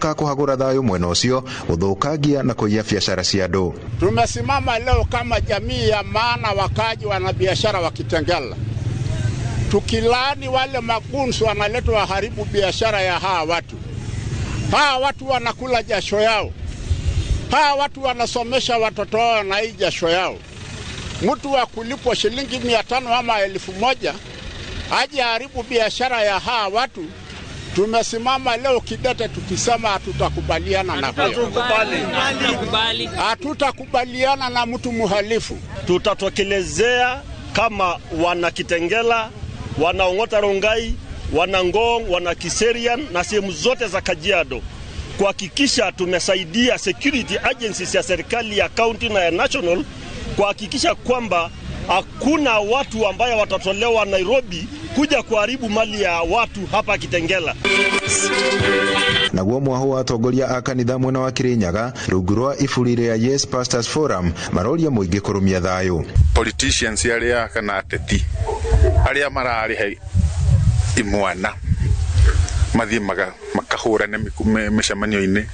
ka kuhagura thayo mwena ucio uthukagia na kuiya biashara cia andu. Tumesimama leo kama jamii ya maana wakaji wana biashara wa Kitengela. Tukilani wale magunzi wanaletwa waharibu biashara ya hawa watu. Hawa watu wanakula jasho yao. Hawa watu wanasomesha watoto wao na hii jasho yao. Mtu wa kulipwa shilingi 500 ama 1000 aje haribu biashara ya hawa watu. Tumesimama leo kidete tukisema hatutakubaliana na huyo. Hatutakubaliana na mtu muhalifu. Tutatokelezea kama wana Kitengela, wana Ong'ota Rongai, wana Ngong, wana Kiserian na sehemu zote za Kajiado kuhakikisha tumesaidia security agencies ya serikali ya county na ya national kuhakikisha kwamba hakuna watu ambao watatolewa Nairobi kuja kuharibu mali ya watu hapa Kitengela. Naguo mwaho wa atongoria a kanitha mwena wa Kirinyaga rungu rwa ifurire ya Yes Pastors Forum maroria muingi kurumia thayo. Politicians aria kana ateti aria marari he imwana mathie makahura ne mishamanyo-ini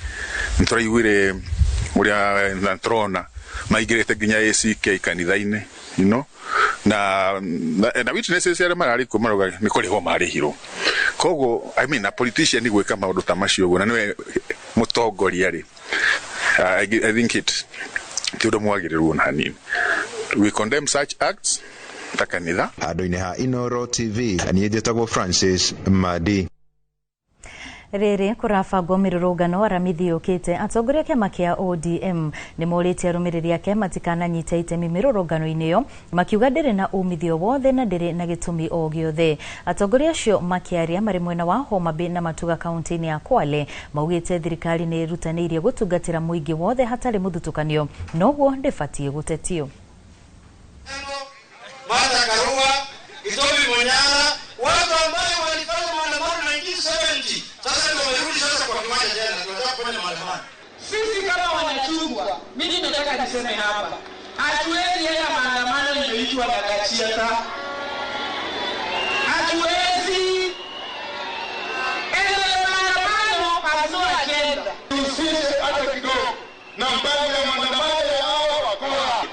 nturaiguire uria ntrona maigirete ginya ACK kanitha-ini na witnesses aria marari ko maroga ni kuriho marihiro kogo a politician gwika maundu ta macio guo na niwe mutongoria ri I think it tiudo mwagiriru na hanini. We condemn such acts takanitha Adoine ha Inoro TV ani jetagwo Francis Madi. Rere kurabangwo mirurungano aramithi yukite atongoria kiama kia ODM ni morite arumiriri ake matikananyita itemi mirurungano-ini yo makiuga ndiri na umithio wothe na ndiri na gitumi o giothe. Atongoria acio makiaria mari mwena wa Homa Bay na Matuga kaunti-ini ya Kwale maugite thirikari ni irutaniirie gutungatira muingi wothe hatari muthutukanio noguo ndibatie gutetio. Martha Karua, Itobi Munyala, watu ambao walifanya maandamano 1970 sasa ndio wamerudi sasa kwa kiwanja tena tunataka kufanya maandamano. Sisi kama wanachungwa, mimi nataka niseme hapa. Hatuwezi haya maandamano yanayoitwa Gachagua. Hatuwezi. Ile maandamano hazo agenda. Sisi hata kidogo na mpango ya maandamano ya hawa wakora.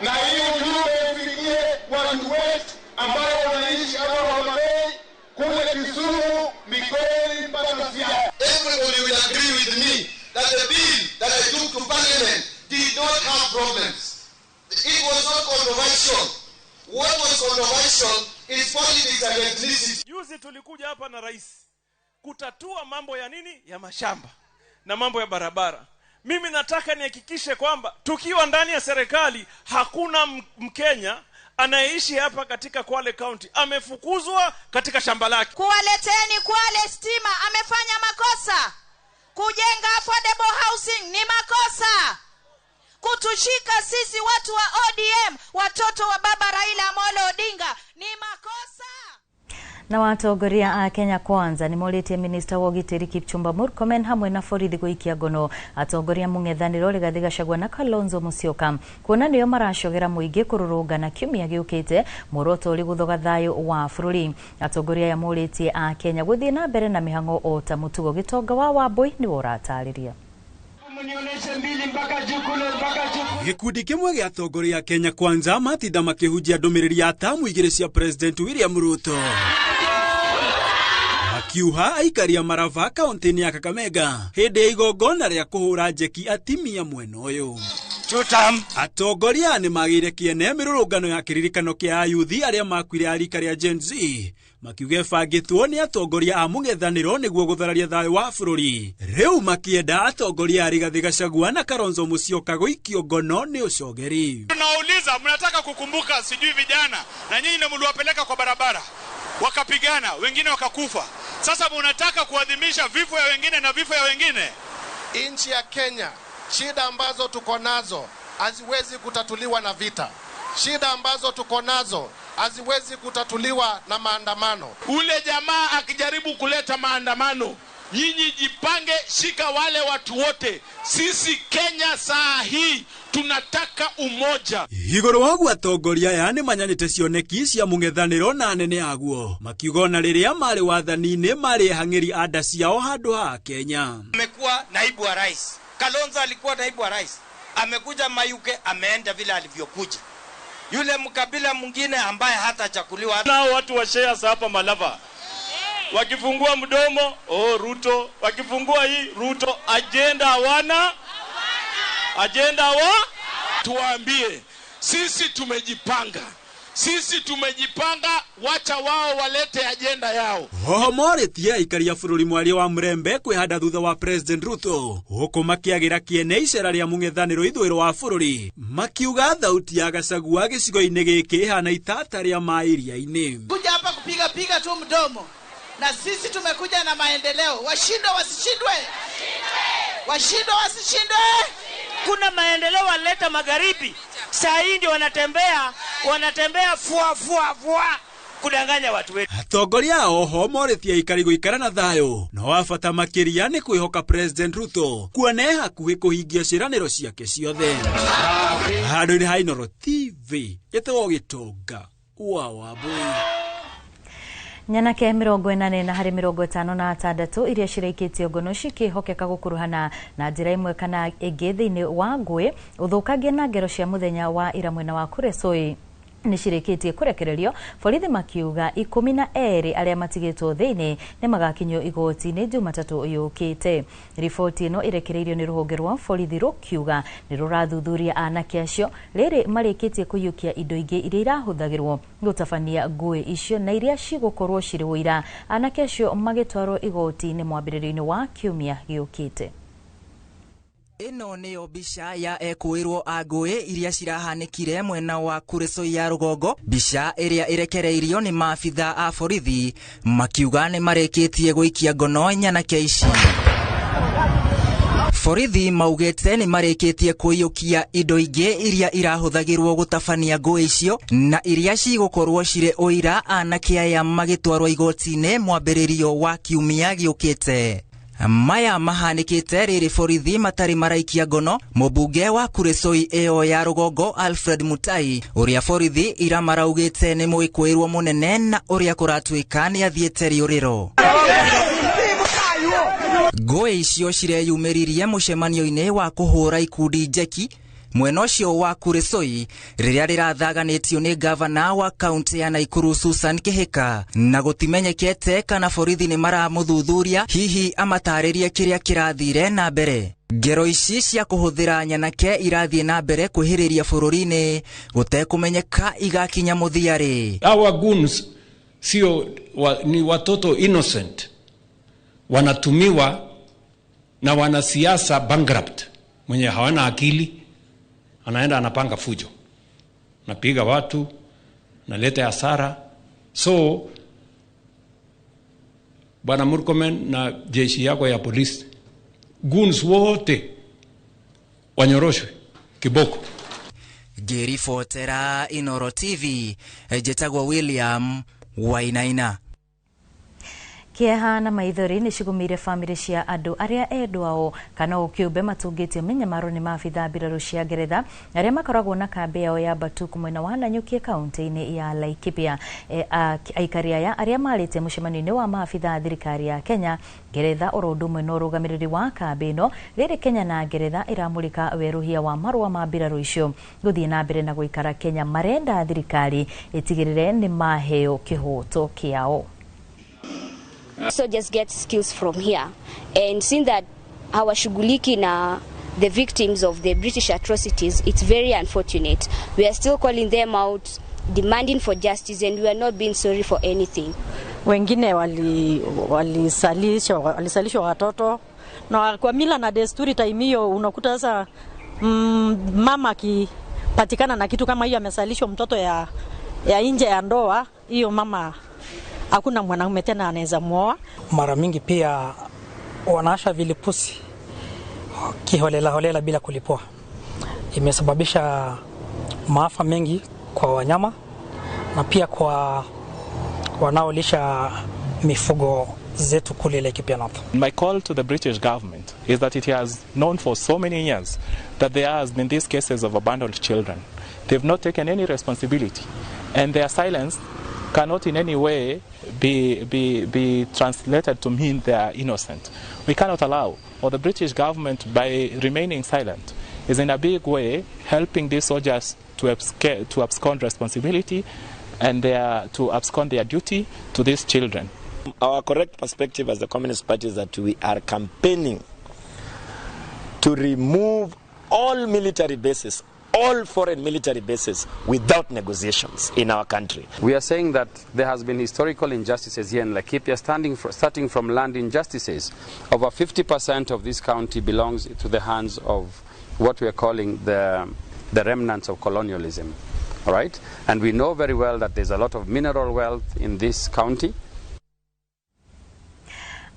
Na hiyo ujumbe ufikie watu wetu ambao wanaishi hapa Homa Bay, kule Kisumu, Migori, mpaka Siaya. Everybody will agree with me that the bill that I took to Parliament did not have problems. It was not controversial. What was controversial is politics and ethnicity. Juzi tulikuja hapa na rais kutatua mambo ya nini? Ya mashamba na mambo ya barabara. Mimi nataka nihakikishe kwamba tukiwa ndani ya serikali hakuna Mkenya anayeishi hapa katika Kwale County amefukuzwa katika shamba lake. Kuwaleteni Kwale stima amefanya makosa. Kujenga affordable housing ni makosa. Kutushika sisi watu wa ODM, watoto wa baba Raila Amolo Odinga ni makosa. Na watongoria a Kenya Kwanza ni morite Minister wa Ugitiri Kipchumba Murkomen hamwe na borithi guikia ngono atongoria mung'ethaniro Rigathi Gachagua na Kalonzo Musyoka kuona niyo maracogera muingi kururungana kiumia giukite muoroto uri guthoga thayo wa bururi. Atongoria ya morite a Kenya guthie na mbere na mihango o ta mutugo gitonga wa Wambui ni woratariria. Gikundi kimwe gia atongoria a Kenya Kwanza matinda makihunjia ndumiriri ya tamu igiri cia President William Ruto. Akiuha aikaria Marava kaunti-ini ya Kakamega hindi igongona ria kuhura njeki atimia mwena uyu. Atongoria ni magire kiene mirurungano ya kiririkano kia ayuthi aria makwire arika ria Gen Z makiuge bangitwo ni atongoria a mung'ethaniro niguo guthararia thayo wa bururi. Riu makienda atongoria Rigathi Gachagua na Kalonzo Musyoka guikio ngono ni ucogeri. Tunauliza, mnataka kukumbuka sijui vijana na nyinyi ndio mliwapeleka kwa barabara wakapigana, wengine wakakufa. Sasa mnataka kuadhimisha vifo ya wengine na vifo ya wengine. Nchi ya Kenya, shida ambazo tuko nazo haziwezi kutatuliwa na vita. Shida ambazo tuko nazo haziwezi kutatuliwa na maandamano. Ule jamaa akijaribu kuleta maandamano, nyinyi jipange, shika wale watu wote. Sisi Kenya saa hii tunataka umoja. Igoro wagu atongoria yani manyanyite cioneki cia mung'ethaniro na nene aguo makiugona riria mari wathanini mari hang'iri ada ciao handu ha Kenya. Amekuwa naibu wa rais, Kalonzo alikuwa naibu wa rais, amekuja Mayuke, ameenda vile alivyokuja. Yule mkabila mwingine ambaye hata chakuliwa. Nao watu wa shares hapa Malava wakifungua mdomo Ruto, wakifungua hii Ruto, agenda hawana, agenda tuwaambie sisi tumejipanga, wacha wao walete agenda yao. Hohomoretie aikari ya bururi mwari wa Mrembe kwihanda thutha wa President Ruto huko makiagira kiene icera ria mung'ethaniro ithwiro wa bururi makiuga thauti ya Gachagua gicigo-ini giki hana itata ria mairia-ini. Kuja hapa kupiga tu mdomo, na sisi tumekuja na maendeleo. Washindwe wasishindwe, washindwe wasishindwe. Kuna maendeleo waleta magharibi, saa hii ndio wanatembea fua kudanganya watu wetu. Atongoria oho moretie aikari guikara na thayo no wabata makiria ni kwihoka President Ruto kuone hakuhi kuhingia ciraniro ciake ciothe. Handu-ini ha Inooro TV yetwo Gitonga wa Wambui. Nyanake 40 na hari 56 iria cirikitio ngono cikihokeka gukuruhana na njira imwe kana ingi thiini wa ngui uthukagia na ngero cia muthenya wa ira mwena wa Kuresoi ni cirikitie kurekererio. Borithi makiuga 12 aria matigitwo thiini ni magakinywo igoti-ini Jumatatu yukite. Riboti ino irekereirio ni ruhonge rwa borithi rukiuga ni rurathuthuria anake acio riri marikitie kuyukia indo ingi iria irahuthagirwo gutabania ngui icio na iria cigukorwo ciri wira anake acio magitwarwo igoti-ini mwambiririo-ini wa kiumia giukite. Ino niyo bica ya ekuirwo angui iria cirahanikire mwena wa Kuresoi ya rugongo. Bica iria irekereirio ni maabitha a borithi makiuga ni marikitie guikia ngono nyanake ici. Borithi maugete ni marikitie kuyukia indo ingi iria irahuthagirwo gutabania ngui icio na iria cigukorwo cire uira anake aya magitwarwo igoti-ini mwambiririo wa kiumia giukite. Maya mahanikite riri borithi matari maraikia ngono mubunge wa Kuresoi eo ya rugongo Alfred Mutai uria borithi ira maraugite ni muikwirwo munene na uria kuratuika ni athiete riuriro. Ngui icio cireyumiririe mucemanio-ini wa kuhura ikundi njeki mwena ucio wa Kuresoi riria rirathaganitio ni gavana wa kaunti ya Nakuru Susan Kihika na gutimenyekete kana borithi ni maramuthuthuria hihi amataririe kiria kirathire na mbere. Ngero ici cia kuhuthira nyanake irathie na mbere kwihiriria bururi-ini gutekumenyeka igakinya muthiari. Our goons ni watoto innocent wanatumiwa na wanasiasa bankrupt mwenye hawana akili. Anaenda anapanga fujo, napiga watu, naleta hasara. So Bwana Murkomen na jeshi yako ya polisi, goons wote wanyoroshwe kiboko. Gerifotera Inooro TV, jetagwa William Wainaina. Kieha na maithori ni cigumire family cia andu aria endwao kana ukiumbe matungitio menyamaro ni maabitha mbiraru cia Ngeretha aria makoragwo na kambi yao ya Batuku mwena wa Nanyuki kaunti-ini ya Laikipia. Aikari aya aria marite mucemanio-ini wa maabitha thirikari ya Kenya Ngeretha orondo mwena urugamiriri wa kambi ino riri Kenya na Ngeretha iramulika weruhia wa marua ma mbiraru icio guthie na mbere na guikara Kenya marenda thirikari itigirire ni maheo kihoto kiao. Soldiers get skills from here, and seeing that hawashughuliki na the victims of the British atrocities, it's very unfortunate. We are still calling them out, demanding for justice, and we are not being sorry for anything. Wengine walisalishwa watoto na kwa mila na desturi time hiyo unakuta sasa mama akipatikana na kitu kama hiyo amesalishwa mtoto ya nje ya ndoa, hiyo mama hakuna mwanaume tena anaweza muoa. Mara mingi pia wanaasha vilipusi kiholela bila kulipua. Imesababisha maafa mengi kwa wanyama na pia kwa wanaolisha mifugo zetu kule Laikipia North. My call to the British government is that it has known for so many years that there has been these cases of abandoned children. They've not taken any responsibility, and their silence cannot in any way be translated to mean they are innocent. We cannot allow, or the British government, by remaining silent, is in a big way helping these soldiers to abscond responsibility and to abscond their duty to these children. Our correct perspective as the Communist Party is that we are campaigning to remove all military bases, all foreign military bases, without negotiations in our country. We are saying that there has been historical injustices here in Laikipia, starting from land injustices. Over 50% of this county belongs to the hands of what we are calling the remnants of colonialism. All right? And we know very well that there's a lot of mineral wealth in this county.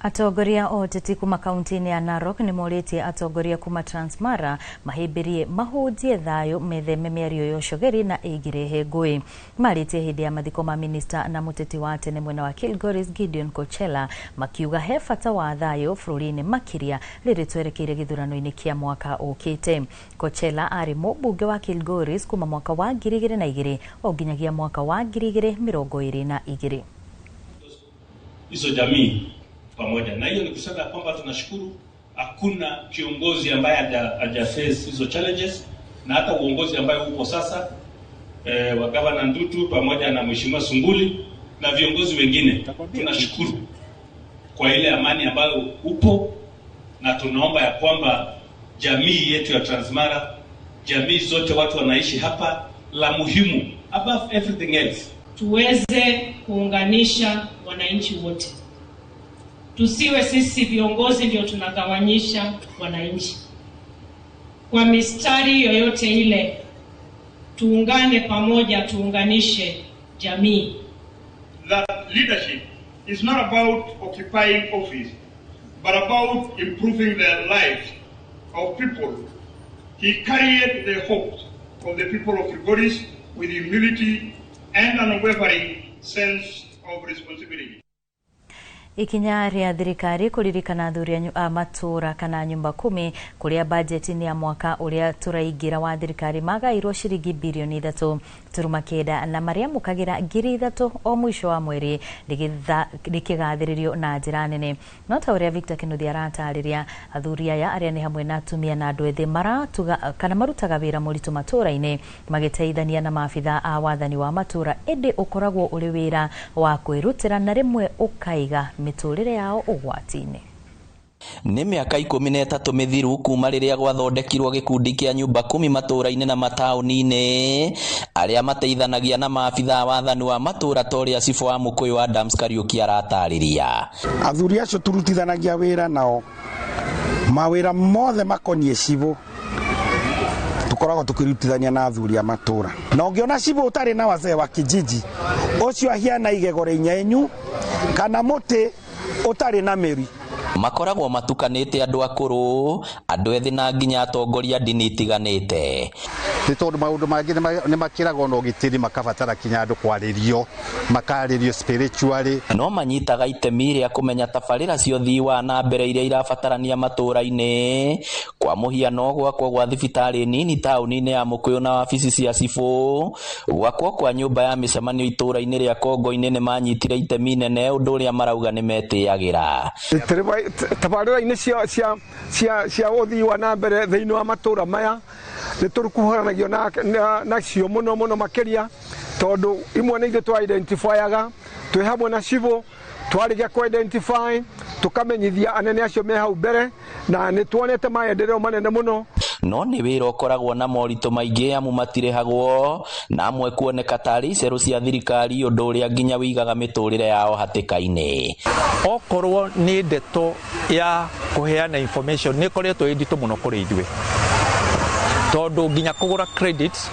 Atongoria oteti kuma kaunti-ini ya Narok ni moretie atongoria kuma Transmara mahimbirie mahunjie thayo metheme mĩario ya ũcogeri na ĩgirehe ngũĩ. Marĩtie hĩndĩ ya mathiko ma minista na mũteti wa tene mwena wa Kilgoris Gideon Kochela makiuga he bata wa thayo bũrũri-inĩ makĩria rĩrĩ twerekeire gĩthurano-inĩ kĩa mwaka ũkĩte. Kochela arĩ mũmbunge wa Kilgoris kuma mwaka wa 2002 o nginyagia mwaka wa 2022. Hizo jamii pamoja na hiyo ni kusema kwamba tunashukuru hakuna kiongozi ambaye hajaface hizo challenges, na hata uongozi ambaye upo sasa wa Gavana Ndutu pamoja na Mheshimiwa Sunguli na viongozi wengine, tunashukuru kwa ile amani ambayo upo, na tunaomba ya kwamba jamii yetu ya Transmara, jamii zote watu wanaishi hapa, la muhimu above everything else tuweze kuunganisha wananchi wote. Tusiwe sisi viongozi ndio tunagawanyisha wananchi. Kwa mistari yoyote ile, tuungane pamoja, tuunganishe jamii. That leadership is not about occupying office, but about improving the lives of people. He carried the hopes of the people of Kilgoris with humility and an unwavering sense of responsibility. Ikinya rĩa thirikari kũririkana athuri a matũra kana nyumba 10 kũrĩa bajeti-inĩ ya mwaka ũrĩa tũraingĩra wa thirikari magairwo ciringi bilioni 3.9 na marĩa mũkagira ngiri 3 o mũico wa mweri rĩkĩgathĩrĩrio na njĩra nene. No ta ũrĩa Victor Kinuthia aratarĩria, athuri aya arĩa nĩ hamwe na atumia na andũ ethĩ marutaga wĩra mũritũ matũra-inĩ magĩteithania na maabitha a wathani wa matũra, ĩndĩ ũkoragwo ũrĩ wĩra wa kwĩrutĩra na rĩmwe ũkaiga miturire yao ugwati-inĩ. Nĩ mĩaka 13 mithiru kuma rĩrĩa gwathondekirwo gĩkundi kĩa nyumba 10 matũra-inĩ na mataũni-inĩ arĩa mateithanagia na maabitha wathani wa matũra torĩa cibũ wa Mũkũyũ Adams Kariuki aratarĩria. Athuri acio turutithanagia wĩra nao, mawĩra mothe makoniĩ cibũ tukoragwo tukirutithania na athuri a matũra. Na ũngĩona cibũ ũtarĩ na wazee wa kijiji, ũcio ahiana igego rĩnyenyu kana mũtĩ ũtarĩ na mĩri. Makoragwo matukanĩte andũ akũrũ, andũ ethĩ na nginya atongoria ndini itiganĩte. Nĩ tondũ maũndũ mangĩ nĩ makĩragwo na ũgitĩri makabatara kinya andũ kwarĩrio, makarĩrio spiritually. No manyitaga itemi rĩa kũmenya tabarĩra cia ũthii wa na mbere iria irabatarania matũra-inĩ, kwa mũhiano gwakwo gwa thibitarĩ nini taũni-inĩ ya Mũkũyũ na wabici cia cibũ, gwakwo kwa nyũmba ya mĩcemanio itũra-inĩ rĩa Kongo-inĩ nĩ manyitire itemi nene, ũndũ ũrĩa marauga nĩ metĩagĩra. Tabarĩra-inĩ cia ũthii wa na mbere thĩinĩ wa matũra maya nĩ tũkuhanagio nacio mũno makĩria, tondũ imwe nĩ ithuĩ twa-identifyaga twĩ hamwe na cibũ, twarĩkia ku-identify tũkamenyithia anene acio me hau mbere, na nĩ tuonete maendeleo manene mũno. No nĩ wĩra ũkoragwo na moritũ maingĩ amu matirĩhagwo, na amwe kuoneka tarĩ icerũ cia thirikari, ũndũ ũrĩa nginya wĩigaga mĩtũrĩre yao hatĩka-inĩ. Okorwo nĩ ndeto ya kũheana information nĩ koretwo ĩnditũ mũno kũrĩ ithuĩ, tondũ nginya kũgũra credits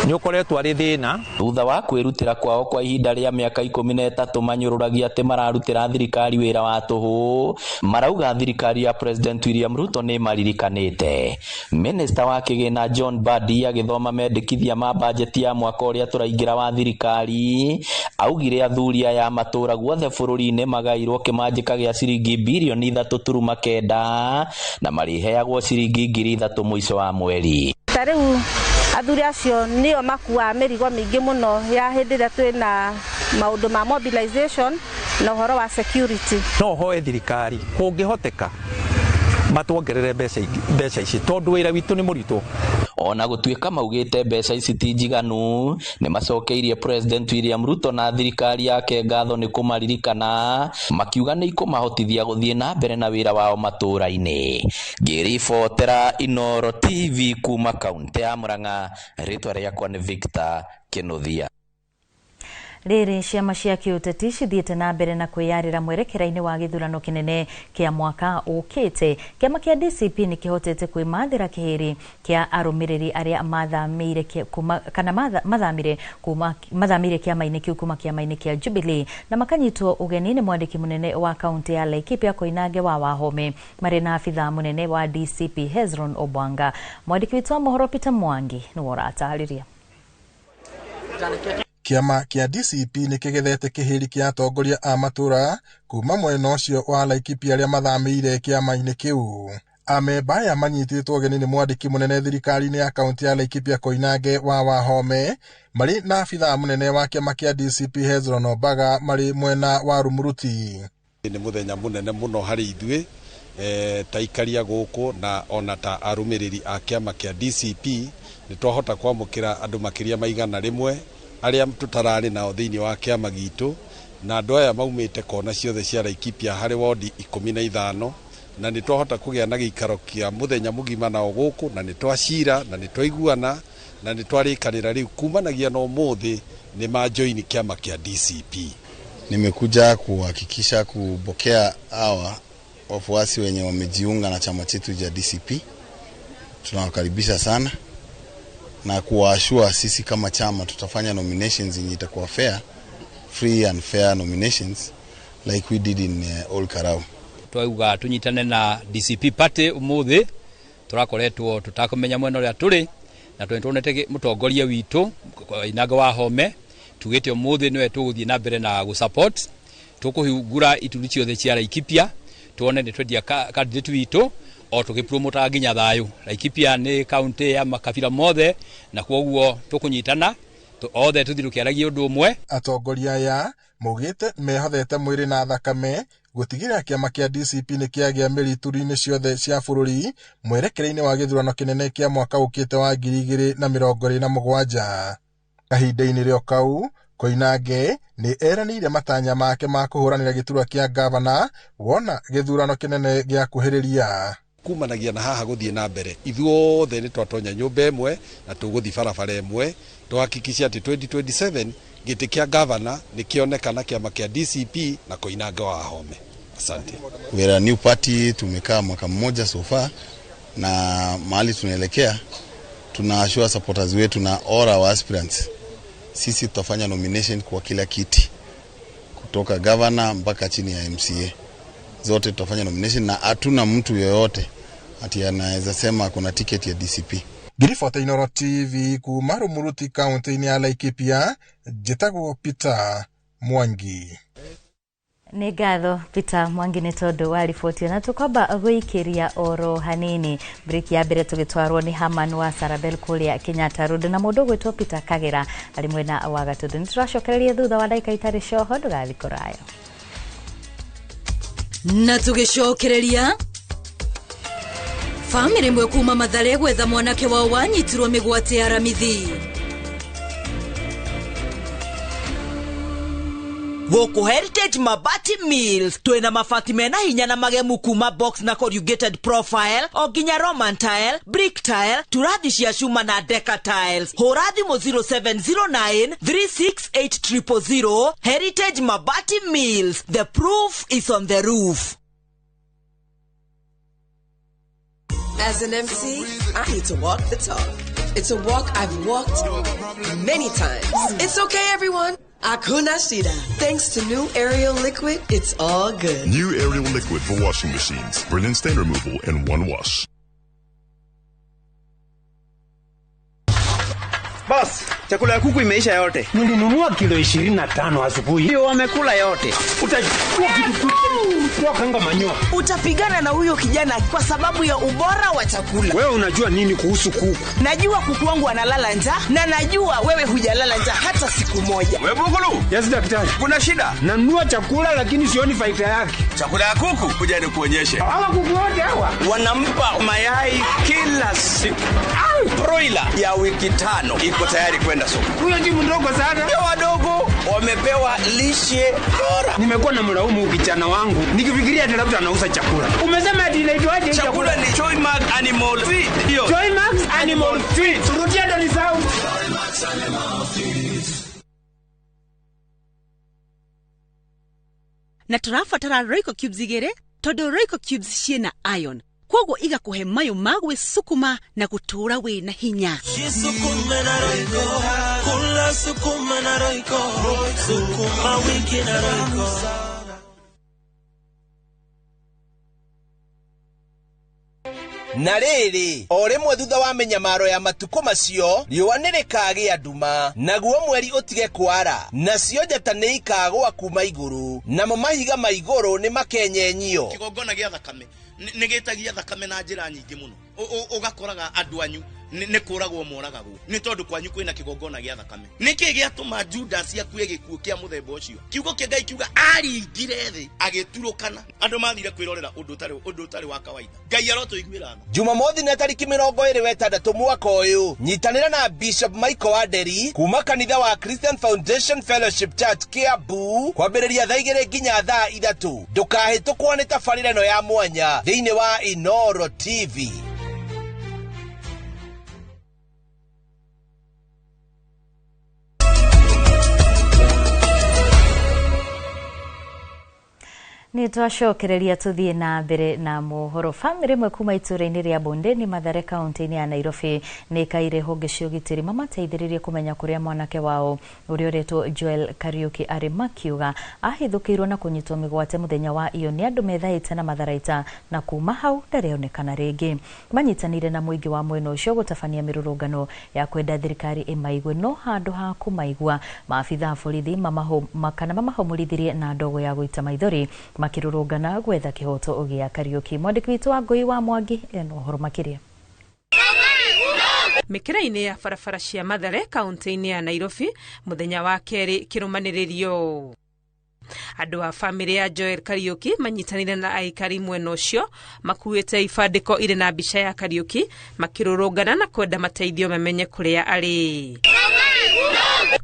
nĩ ũkoretwo arĩ thĩna. Thutha wa kwĩrutĩra kwao kwa ihinda rĩa mĩaka 13 manyũrũragia atĩ mararutĩra thirikari wĩra wa tũhũ, marauga thirikari ya President William Ruto nĩ maririkanĩte. Minister wa kĩgĩna John Mbadi agĩthoma mendekithia ma bajeti ya mwaka ũrĩa tũraingĩra wa thirikari, augire athuri aya matũra guothe bũrũri-inĩ magairwo kĩmanjĩka gĩa ciringi bilioni 3.9 na mariheagwo ciringi 3,000 mũico wa mweri. Tarĩu athuri acio nĩo makua mĩrigo mĩingĩ mũno ya hĩndĩ ĩrĩa twĩna maũndũ ma mobilization na ũhoro wa security. No hoe thirikari kũngĩhoteka matuongerere mbeca ici tondũ wĩra witũ nĩ mũritũ. Ona gũtuĩka maugĩte mbeca ici ti njiganu, nĩ macokeirie President William Ruto na thirikari yake ngatho nĩ kũmaririkana, makiuga nĩ ikũmahotithia gũthiĩ na mbere na wĩra wao matũra-inĩ. Ngĩribotera Inooro TV kuma kaunti ya Murang'a, rĩtwa rĩakwa nĩ Victor Kĩnuthia. Rĩrĩ ciama cia kĩũteti cithiĩte na mbere na kwĩyarĩra mwerekera-inĩ wa gĩthurano kĩnene kĩa mwaka ũkĩte. Kĩama kĩa DCP nĩ kĩhotete kwĩmathĩra kĩhĩri kĩa arũmĩrĩri arĩa mathamire kĩama-inĩ kĩu kuma kĩama-inĩ kĩa Jubilee na makanyitwo ũgeni nĩ mwandĩki mũnene wa kaunti ya Laikipia Koinange wa Wahome marĩ na abithaa mũnene wa DCP Hezron Obwanga. Mwandĩki witũ wa mohoro Peter Mwangi nĩ ũratarĩria. Kĩama kĩa DCP nĩ kĩgethete kĩhĩri kĩa atongoria a matũra kuma mwena ũcio wa Laikipia arĩa mathamĩire kĩama-inĩ kĩu. Amemba aya manyitĩtwo ũgeni nĩ mwandĩki mũnene thirikari-inĩ ya kaunti ya Laikipia Koinange wa Wahome marĩ na abithaa mũnene wa kĩama kĩa DCP Hezron Obwanga marĩ mwena wa Rumuruti. Nĩ mũthenya mũnene mũno harĩ ithuĩ ta ikaria gũkũ na ona ta arũmĩrĩri a kĩama kĩa DCP nĩ twahota kwamũkĩra andũ makĩria maigana rĩmwe arĩa tutararĩ nao thĩinĩ wa kĩama gitũ, na andũ aya maumĩte kona ciothe cia Laikipia harĩ wodi 15 na nĩ twahota kũgĩa na gĩikaro kĩa mũthenya mũgima nao gũkũ, na nĩ twacira na nĩ twaiguana na nĩ twarĩkanĩra rĩu kumanagia na ũmũthĩ nĩ majoini kĩama kĩa DCP. Nimekuja kuhakikisha kupokea hawa wafuasi wenye wamejiunga na chama chetu cha DCP. Tunawakaribisha sana na kuwaashua sisi kama chama tutafanya nominations yenye itakuwa fair, free and fair nominations like we did in Ol Karau. Twauga tunyitane na DCP party umuthi turakoretwo tutakomenya mwena uria turi na twonete mutongoria witu Koinange wa Wahome tugite umuthi niwe tuguthie na mbere na gu support tukuhingura ituri ciothe cia Laikipia tuone ni twendia candidate witu o tugipromota nginya thayu. Laikipia ni county ya makabira mothe na kwoguo tukunyitana othe tuthirukiaragia undu umwe. Atongoria aya maugite mehothete mwiri na thakame gũtigĩrĩra kĩama kĩa DCP nĩ kĩagĩa mĩri ituri-inĩ ciothe cia bũrũri mwerekera-inĩ wa gĩthurano kĩnene kĩa mwaka ũkĩte wa 2027. Kahinda-inĩ rĩo kau Koinange nĩ eranĩire matanya make ma kũhũranĩra gĩturwa kĩa gavana wona gĩthurano kĩnene gĩa kuhĩrĩria. Kumanagia na haha gũthiĩ na mbere ithuothe nĩ twatonya nyũmba ĩmwe na tũgũthiĩ barabara ĩmwe tuhakikisha ati 2027 gĩtĩ kĩa gavana nĩ kĩonekana kĩama kĩa DCP na Koinange wa Wahome. Asante. We are a new party, tumekaa mwaka mmoja so far na mahali tunaelekea tunaashua supporters wetu na all our aspirants. Sisi tutafanya nomination kwa kila kiti kutoka governor mpaka chini ya MCA. Zote tutafanya nomination na hatuna mtu yoyote ati anaweza sema kuna ticket ya DCP. Ngiribota Inooro TV kuma Rumuruti kaunti-inĩ ya Laikipia, njĩtagwo Peter Mwangi. Nĩ ngatho Peter Mwangi nĩ tondũ wa riboti na tũkwamba gũikĩria oro hanini. Break ya mbere tũgĩtwarwo nĩ Haman wa Sarabel kũrĩa Kenyatta Road na mũndũ gwĩtwo Peter Kagera arĩ mwena wa Gatundu. Nĩ tũracokereria thutha wa ndagĩka itarĩ coho, ndũgathiĩ kũraya. Na tũgĩcokereria famĩlĩ mwe kuma Mathare gwetha mwanake wao wanyitirwo mĩgwate ya Ramithi. Gũkũ Heritage Mabati Mills twina mabati mena hinya na magemu kuma box na corrugated profile o nginya Roman tile, brick tile, turathi cia cuma na decker tiles. Hũra thimũ 0709 368 Heritage Mabati Mills, the proof is on the roof. As an MC, I need to walk the talk. It's a walk I've walked many times. It's okay, everyone. Hakuna shida. Thanks to new Ariel Liquid, it's all good. New Ariel Liquid for washing machines. Brilliant stain removal in one wash. Boss, chakula ya kuku imeisha yote. Nilinunua kilo 25 asubuhi. Hiyo wamekula yote. Utachukua kitu kwa kanga manyoa. Utapigana na huyo kijana kwa sababu ya ubora wa chakula. Wewe unajua nini kuhusu kuku? Najua kuku wangu analala njaa na najua wewe hujalala njaa hata siku moja. Wewe Bugulu? Yes daktari. Kuna shida? Nanunua chakula lakini sioni faida yake. Chakula ya kuku kuja nikuonyeshe. Hawa kuku wote hawa wanampa mayai kila siku. Broiler ya wiki 5 iko tayari kwenda soko. Huyo ni mdogo sana. Ndio wadogo wamepewa lishe bora. Nimekuwa na mlaumu kijana wangu nikifikiria ati labda anauza chakula. Umesema ati inaitwaje chakula? Ni Joymax Animal Feed. Ndio. Joymax Animal Feed. Turudia ndo ni sauti. Joymax Animal Feed. Na turafatara Royco Cubes igere todo Royco Cubes ciena iron. Kwogo iga kuhe mayo magwe sukuma na gutura we na hinya. Sukuma na Royco, kula sukuma na Royco, sukuma wiki na Royco. Na riri oremwe thutha wa menyamaro ya matuko macio riũa nĩrĩkagĩa nduma naguo mweri ũtige kwara nacio njata nĩikagwa kuma igũrũ namo mahiga ma igũrũ nĩ makenyenyio. Kĩgongona gĩa thakame nĩgĩtagia thakame na njĩra nyingĩ mũno ũgakoraga andũ anyu nĩ kũragwo moragagwo nĩ tondũ kwanyu kwĩna kĩgongona gĩa thakame. Nĩkĩ gĩatũma Judas akue gĩkuũ kĩa mũthemba ũcio? Kiugo kĩa Ngai kiuga aringire thĩ agĩturũkana. Andũ mathire kwĩrorera ũndũ ũtarĩ wa kawaida. Ngai arotũiguĩra tha. Jumamothi na tariki 26 mwaka ũyũ nyitanĩra na Bishop Michael Waderi kuma kanitha wa Christian Foundation Fellowship Church Kiambu kwambĩrĩria thaa 2 nginya thaa 3. Ndũkahĩtũkwo nĩ tabarĩra ĩno ya mwanya thĩinĩ wa Inoro TV. Ni twacokereria tuthie na mbere na mohoro. Family mwe kuma itũra-inĩ rĩa Bondeni Mathare kaunti-inĩ ya Nairobi nĩ kaire honge cia ũgitĩri mamateithĩrĩrie kũmenya kũrĩa mwanake wao ũrĩa ũretwo Joel Kariuki arĩ makiuga ahithũkĩirwo na kũnyitwo mĩgwate mũthenya wa iyo nĩ andũ methaĩte na matharaita na kuma hau ndarĩonekana rĩngĩ. Manyitanĩire na mũingĩ wa mwena ũcio gũtabania mĩrũrũngano ya kwenda thirikari ĩmaigwe no handũ ha kũmaigua maabitha borithi mamahomũrithirie na ndogo ya gũita maithori makirurungana gwetha kihoto gĩa Kariuki. Mwandĩki witũ wa Ngũi wa Mwangi ena ũhoro makĩria. Mĩkĩra-inĩ ya barabara cia Mathare kaunti-inĩ ya Nairobi mũthenya wa kerĩ kĩrũmanĩrĩrio. Andũ a family ya Joel Kariuki manyitanĩire na aikari mwena ũcio makuĩte ibandĩko irĩ na mbica ya Kariuki makirurungana na kwenda mateithio mamenye kũrĩa arĩ.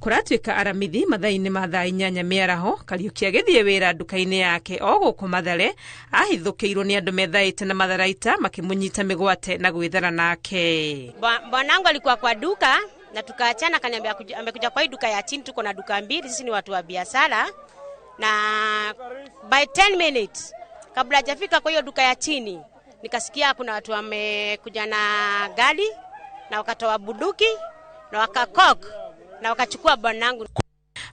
Kuratuĩka aramithi mathaa-inĩ ma thaa 8 mĩaraho Kariuki agĩthiĩ wĩra nduka-inĩ yake o gũkũ Mathare ahithũkĩirwo nĩ andũ methaĩte na matharaita makĩmũnyita mĩgwate na gwĩthara nake. Bwanangu alikuwa kwa duka na tukaachana, kaniambia amekuja kwa duka ya chini, tuko na duka mbili, sisi ni watu wa biashara, na by 10 minutes kabla hajafika kwa hiyo duka ya chini nikasikia kuna watu wamekuja na gari na wakatoa buduki na wakakok na wakachukua bwanangu.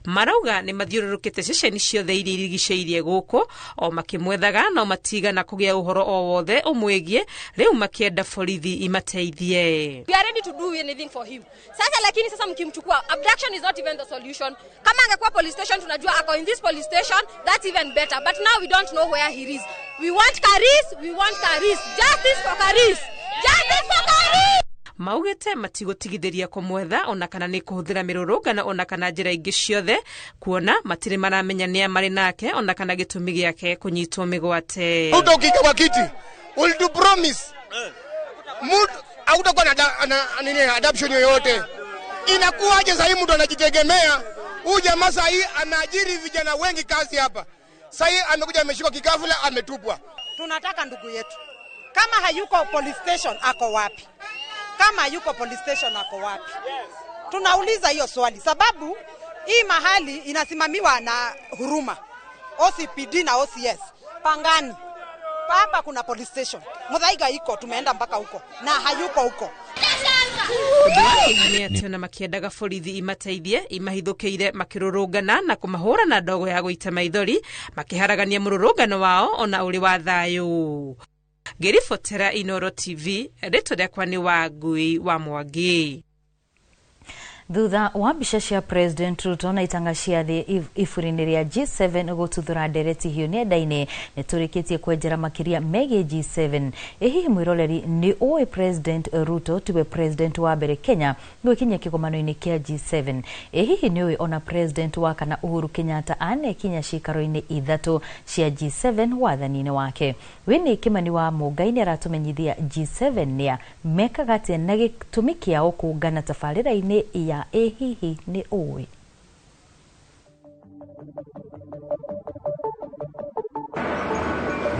Marauga nĩ mathiũrũrũkĩte ceceni ciothe iria irigicĩirie gũkũ o makĩmwethaga no matigana kũgĩa ũhoro o wothe ũmwĩgie, rĩu makĩenda borithi imateithie. We are ready to do anything for him. Sasa lakini sasa mkimchukua, abduction is not even the solution. Kama angekuwa police station tunajua ako in this police station, that's even better. But now we don't know where he is. We want Karis, we want Karis. Justice for Karis. Justice for Karis. Maugete matigũtigithĩria kũmwetha ona kana nĩ kũhũthĩra mĩrũrũngano ona kana njĩra ingĩ ciothe kuona matirĩ maramenya nĩa marĩ nake ona kana gĩtũmi gĩake kũnyitwo mĩgwate. Utokiga kwa kiti will do promise mood hautakuwa na adoption yoyote. Inakuwaje sasa hivi mtu anajitegemea? Huyu jamaa sasa hii ameajiri vijana wengi kazi hapa. Sasa hii amekuja ameshika kikafula ametupwa. Tunataka ndugu yetu kama hayuko police station ako wapi? Kama yuko police station ako wapi? Tunauliza hiyo swali sababu hii mahali inasimamiwa na Huruma, OCPD na OCS. Pangani. Hapa kuna police station. Muthaiga iko tumeenda mpaka huko na hayuko huko. Ni atona makiendaga borithi imateithie imahithũkĩire makĩrũrũngana na kũmahũra na ndogo ya gũita maithori makiharagania mũrũrũngano wao ona ũrĩ wa thayũ. Ngĩribotera Inooro TV, rĩtwa rĩakwa nĩ Wangui wa Mwangi. Thutha wa mbica cia President Ruto na itanga cia thĩ iburinĩ rĩa G7 gũtuthũra ndereti hiũ nenda-inĩ nĩtũrĩkĩtie kwenjera makĩria megiĩ G7. Hihi mwĩroreri nĩ ũĩ President Ruto tiwe president wa mbere Kenya gwĩkinyia kĩgomano-inĩ kĩa G7? Hihi nĩ ũĩ ona President wa kana Uhuru Kenyatta anekinya cikaro-inĩ ithatũ cia G7 wathani-inĩ wake? Winnie Kimani wa Mũngai nĩ aratũmenyithia G7 nĩa mekaga atĩa na gĩtũmi kĩao kũngana tabarĩra-inĩ ya hihi nĩ ũĩ?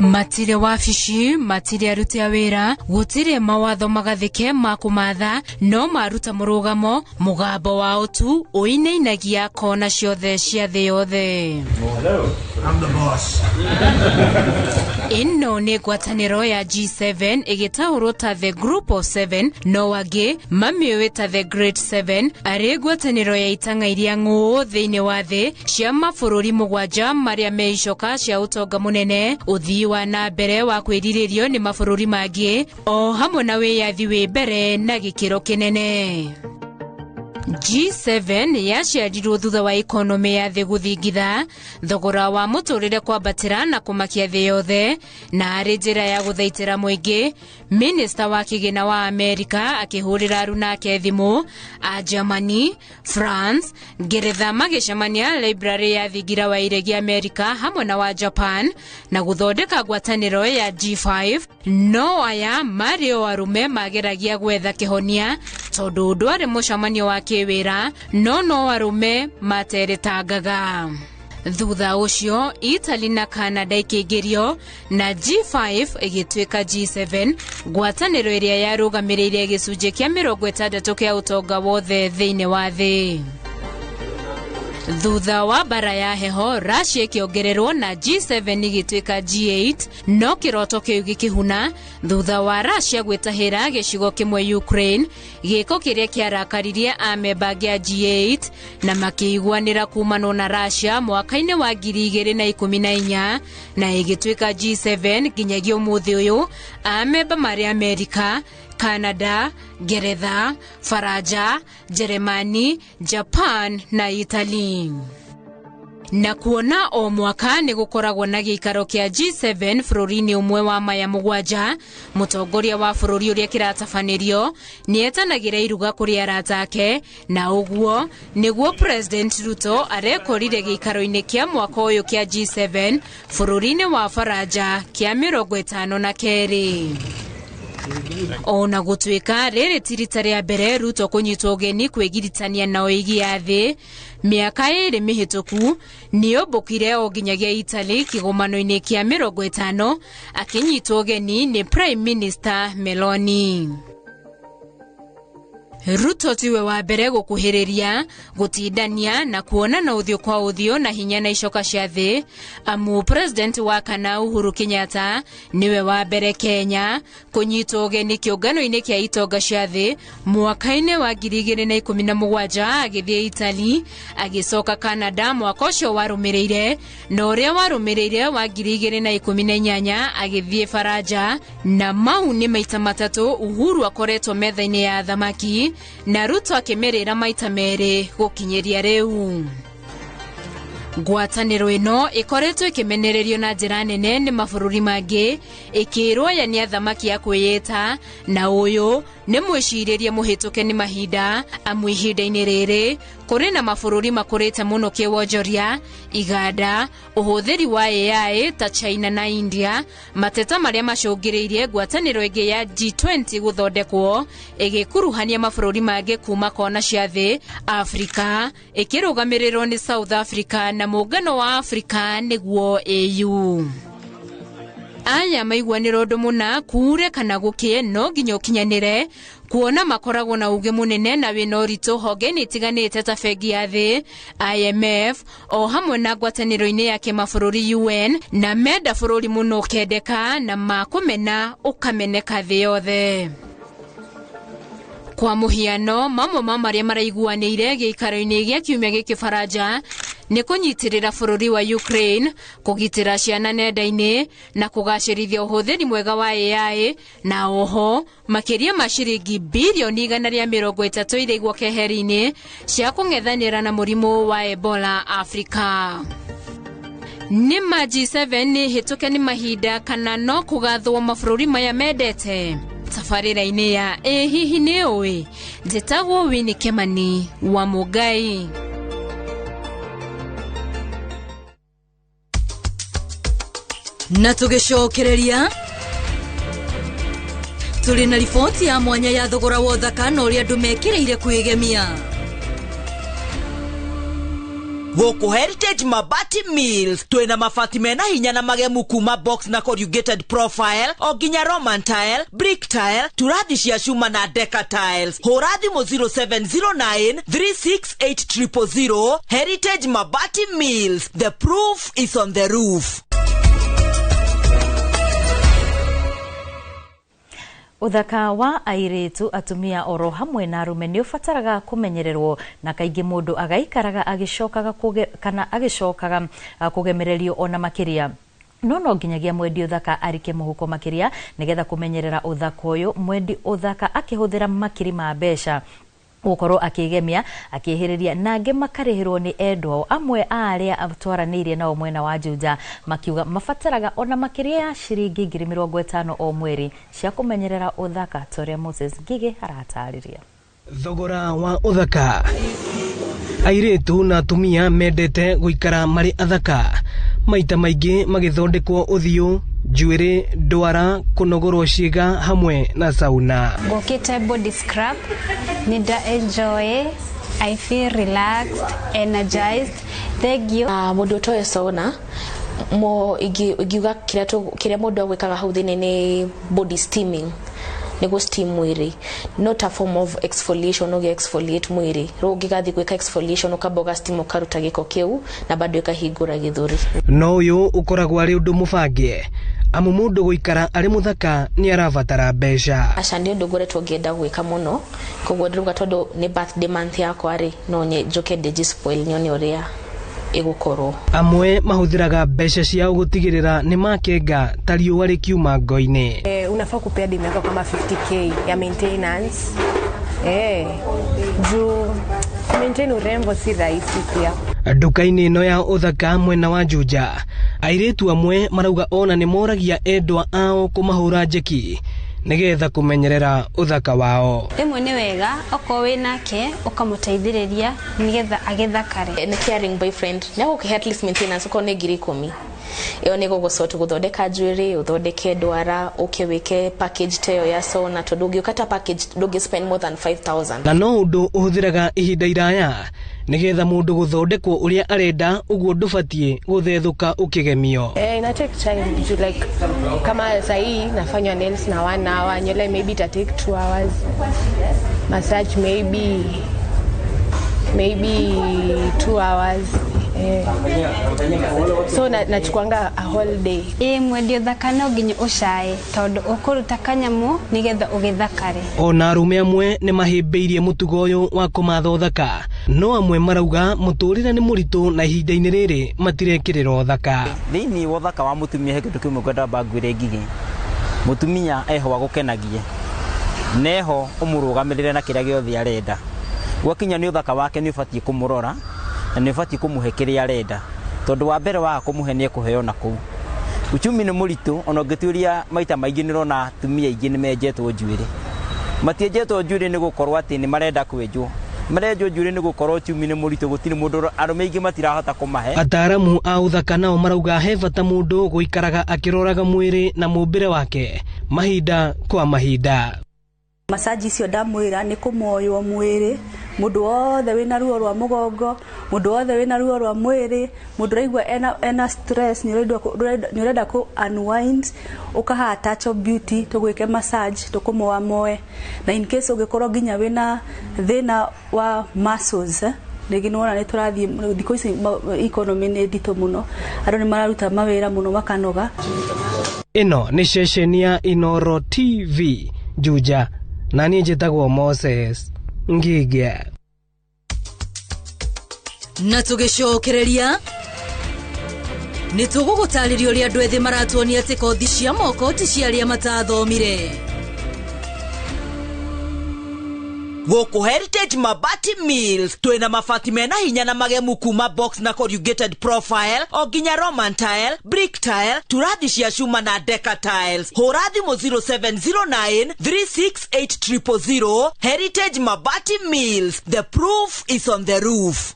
Matire wabici, matire aruti a wĩra, gũtirĩ mawatho magathĩke ma kũmatha, no maruta mũrũgamo, mũgambo wao tu ũinainagia kona ciothe cia thĩ yothe. Hello, I'm the boss. Ino nĩ ngwatanĩro ya G7 ĩgĩtaũrwo ta the group of 7, no angĩ mamĩũĩ ta the great 7, arĩ ngwatanĩro ya itanga iria ng'ũũ thĩinĩ wa thĩ cia mabũrũri mũgwanja marĩa me icoka cia ũtonga mũnene, ũthii wa na mbere wa kwĩrirĩrio nĩ mabũrũri mangĩ, o hamwe na wĩyathi wĩ mbere na gĩkĩro kĩnene. G7 yaciarirwo thutha wa ikonomi ya thĩ gũthingitha, thogora wa mũtũrĩre kwambatĩra na kũmakia thĩ yothe, na arĩ njĩra ya gũthaitĩra mũingĩ. Minista wa kĩgĩna wa Amerika akĩhũrĩra aruna ake thimũ a Germany, France, Ngeretha magĩcemania library ya thingira wa iregi Amerika hamwe na wa Japan na gũthondeka ngwatanĩro ya G5. No aya marĩ o arume mageragia gwetha kĩhonia tondũ ndwarĩ mũcemanio wa kĩwĩra, no arume materetangaga. Thutha ũcio Italy na Canada ikĩingĩrio na G5 ĩgĩtuĩka G7, ngwatanĩro ĩrĩa yarũgamĩrĩire gĩcunjĩ kĩa 60 kĩa ũtonga wothe thĩinĩ wa thĩ. Thutha wa bara ya heho, Russia ikĩongererwo na G7 igĩtuĩka G8, no kĩroto kĩu gĩkĩhuna thutha wa Russia gwĩtahĩra gĩcigo kĩmwe Ukraine, gĩko kĩrĩa kĩarakaririe amemba a G8 na makĩiguanĩra kumano na Russia mwaka-inĩ wa 2014 na igĩtuĩka G7 nginyagia ũmũthĩ ũyũ. Amemba marĩ Amerika, Canada, Ngeretha, Faraja, Jeremani, Japan na Italy. Na kuona o mwaka nĩ gũkoragwo na gĩikaro kĩa G7 bũrũri-inĩ ũmwe wa maya mũgwanja, mũtongoria wa bũrũri ũrĩa kĩratabanĩrio nĩ etanagĩra iruga kũrĩ arata ake, na ũguo nĩguo President Ruto arekorire gĩikaro-inĩ kĩa mwaka ũyũ kĩa G7 bũrũri-inĩ wa Faraja kĩa 52. Ona gũtuĩka rĩrĩ ti rita rĩa mbere Ruto kũnyitwo ũgeni kwĩgiritania na oigi ya thĩ, mĩaka 2 mĩhĩtũku nĩ ombũkire o nginyagia Italy kĩgomano-inĩ kĩa 50 akĩnyitwo ũgeni nĩ Prime Minister Meloni. Ruto tiwe wa mbere gũkuhĩrĩria, gũtindania na kuonana ũthiũ kwa ũthiũ na hinya na icoka cia thĩ, amu President wa kana Uhuru Kenyatta niwe wa mbere Kenya kũnyitwo ũgeni kĩũngano-inĩ kĩa itonga cia thĩ mwaka-inĩ wa 2017 agĩthiĩ Italy, agĩcoka Canada mwaka ũcio warũmĩrĩire, na ũrĩa warũmĩrĩire wa 2018 agĩthiĩ Faraja, na mau nĩ maita matatũ Uhuru akoretwo metha-inĩ ya thamaki, na Ruto akĩmerĩra maita merĩ gũkinyĩria rĩu. Ngwatanĩro ĩno ĩkoretwo ĩkĩmenererio na njĩra nene nĩ mabũrũri mangĩ, ĩkĩrwo ya nĩ athamaki ya kwĩyĩta, na ũyũ nĩ mwĩcirĩrie mũhĩtũke nĩ mahinda, amu ihinda-inĩ rĩrĩ kũrĩ na mabũrũri makũrĩte mũno kĩwonjoria, iganda, ũhũthĩri wa AI ta China na India, mateta marĩa macũngĩrĩirie ngwatanĩro ĩngĩ ya G20 gũthondekwo ĩgĩkuruhania mabũrũri mangĩ kuma kona cia thĩ. Afrika ĩkĩrũgamĩrĩrwo nĩ South Africa na mũngano wa Afrika nĩguo AU. aya maiguanĩra ũndũ mũna kure kana gũkĩe no nginya ũkinyanĩre kuona makoragwo na uge mũnene na wĩna ũritũ honge-inĩ itiganĩte ta bengi ya thĩ, IMF o hamwe na ngwatanĩro-inĩ ya kĩmabũrũri UN na menda bũrũri mũno ũkendeka na makũmena ũkameneka thĩ yothe. Kwa mũhiano mamwe ma marĩa maraiguanĩire gĩikaro-inĩ gĩa kiumia gĩkĩ Faranja nĩ kũnyitĩrĩra bũrũri wa Ukraine, kũgitĩra ciana nenda-inĩ na kũgacĩrithia ũhũthĩri mwega wa AI, na oho makĩria ma ciringi bilioni 130 iria igwo keheri-inĩ cia kũng'ethanĩra na mũrimũ wa Ebola Afrika. Nĩ ma G7 nĩ hĩtũke nĩ mahinda kana no kũgathwo mabũrũri maya mendete? Tabarĩra-inĩ ya hihi nĩ ũĩ, njĩtagwo Winnie Kemani wa Mũngai. Na tugicokereria turi na riboti ya mwanya ya thogora wa ũthaka na ũrĩa andũ mekireire kwĩgemia. Gũkũ Heritage Mabati Mills twina mabati mena hinya na magemu kuma box na corrugated profile o nginya Roman tile, brick tile, turathi cia cuma na Deca tiles. Hũra thimũ 0709 368 000. Heritage Mabati Mills, the proof is on the roof. Uthaka wa airitu atumia oro hamwe na arume ni ufataraga kumenyererwo na kaingi mundu agaikaraga agicokaga kana agicokaga kugemererio ona makiria. No nginyagia mwendi uthaka arike muhuko makiria nigetha kumenyerera uthaka uyu. Mwendi uthaka akihuthira makiri ma mbeca gukorwo akigemia akihiriria nange makarihirwo ni endwa amwe aria atwaranirie nao mwena wa Juja makiuga mafataraga ona makiria ya ciringi 50,000 o mweri cia kumenyerera uthaka. Toria Moses Ngige aratariria thogora wa uthaka. Airitu na atumia mendete guikara mari athaka, maita maingi magithondekwo uthiu, njuĩrĩ, ndwara, kũnogorwo ciĩga hamwe na sauna. Gũkĩte body scrub nĩnda enjoy, I feel relaxed, energized. Thank you. Mũndũ ũtoe sauna mo igiuga kĩrĩa mũndũ agwĩkaga hau thĩinĩ nĩ body steaming, nĩguo steam mwĩrĩ, not a form of exfoliation. Ũgĩ exfoliate mwĩrĩ rĩu ũngĩgathiĩ gwĩka exfoliation ũkamboga steam ũkaruta gĩko kĩu na bado ĩkahingũra gĩthũri. No ũyũ ũkoragwo arĩ ũndũ mũbange amu mũndũ gũikara arĩ mũthaka nĩ arabatara mbeca. Aca nĩ ũndũ ngoretwo ngĩenda gwĩka mũno, koguo ndĩruga tondũ nĩ birthday month yakwa rĩ no njoke ndĩgispoil nyone ũrĩa igukorwo. Amwe mahũthĩraga mbeca ciao gũtigĩrĩra nĩ makenga ta riũa rĩkiuma ngo-inĩ. Unafaa kupea demu yako kama 50k ya maintenance. Juu maintain urembo si rahisi pia. Nduka-inĩ ĩno ya uthaka mwena wa Juja, airitu amwe marauga ona nĩ moragia endwa ao kũmahũra njeki nigetha kumenyerera uthaka wao. Rimwe ni wega oko winake ukamũteithĩrĩria nigetha agĩthakare. Ni caring boyfriend na gũkĩhe at least maintenance uko nĩ 10,000. Iyo nĩ gũgũcoka gũthondeka njuĩrĩ, uthondeke ndwara, ũkĩwĩke package tayo ya sauna tondũ ũngĩkata package ndũngĩ spend more than 5,000. Na no ũndũ ũhũthĩraga ihinda iraya nigetha mũndũ gũthondekwo ũrĩa arenda, ũguo ndũbatiĩ gũthethũka ũkĩgemio. Ina take time like kama sahi nafanya nails na 1 hour, nywele maybe ita take 2 hours, massage maybe 2 hours. So nachukuanga a whole day. Mwendi uthaka no nginya ucae tondu ukuruta kanyamu nigetha ugithakare. Ona arume amwe nĩ mahĩmbĩirie mũtugo ũyũ wa kũmatha ũthaka, no amwe marauga mũtũrĩre nĩ mũritũ na ihinda-inĩ rĩrĩ matirekĩrĩra ũthaka. Thĩinĩ wa ũthaka wa mũtumia he kĩndũ kĩmwe kwenda ngwĩre ngigĩ. Mũtumia eho agũkenagie, neho ũmũrũgamĩrĩre na kĩrĩa gĩothe arenda. Gwakinya nĩ ũthaka wake nĩ ũbatiĩ kũmũrora na nĩ ũbatiĩ kũmũhe kĩrĩa arenda, tondũ wa mbere wa kũmũhe nĩ ekũheo nakũu. Uchumi nĩ mũritũ, ona ũngĩtuĩria maita maingĩ nĩrona atumia aingĩ nĩ menjetwo njuĩrĩ. Matienjetwo njuĩrĩ nĩ gũkorwo atĩ nĩ marenda kwenjwo, marenjwo njuĩrĩ nĩ gũkorwo uchumi nĩ mũritũ, gũtirĩ mũndũ arũme aingĩ matirahota kũmahe. Ataaramu a ũthaka nao marauga he bata mũndũ gũikaraga akĩroraga mwĩrĩ na mũmbĩre wake mahinda kwa mahinda. Masaji icio ndamwĩra nĩ kũmoywo mwĩrĩ mundu wothe wina ruo rwa mugongo, mundu wothe wina ruo rwa mwiri, mundu raigwa ena stress, ni urenda ku unwind, ukaha Attachable Beauty tugwike massage tukumuwa moe. Na in case ugikorwo ginya wina thina wa muscles, nigi nona ni turathie thiko ici economy ni ndito muno, andu ni mararuta mawira muno makanoga. Ino ni ceceni ya Inoro TV Juja, na niĩ njĩtagwo Moses Ngige. Na tugicokereria ni tugugutariria uria andu ethĩ maratuonia atĩ kothi cia moko ti cia arĩa matathomire. Goko Heritage Mabati Mills twina mabati mena hinya na magemu kuma box na corrugated profile o ginya Roman tile, brick tile, turathi cia cuma na deca tiles. Hũra thimũ 0709 368 Heritage Mabati Mills. The proof is on the roof.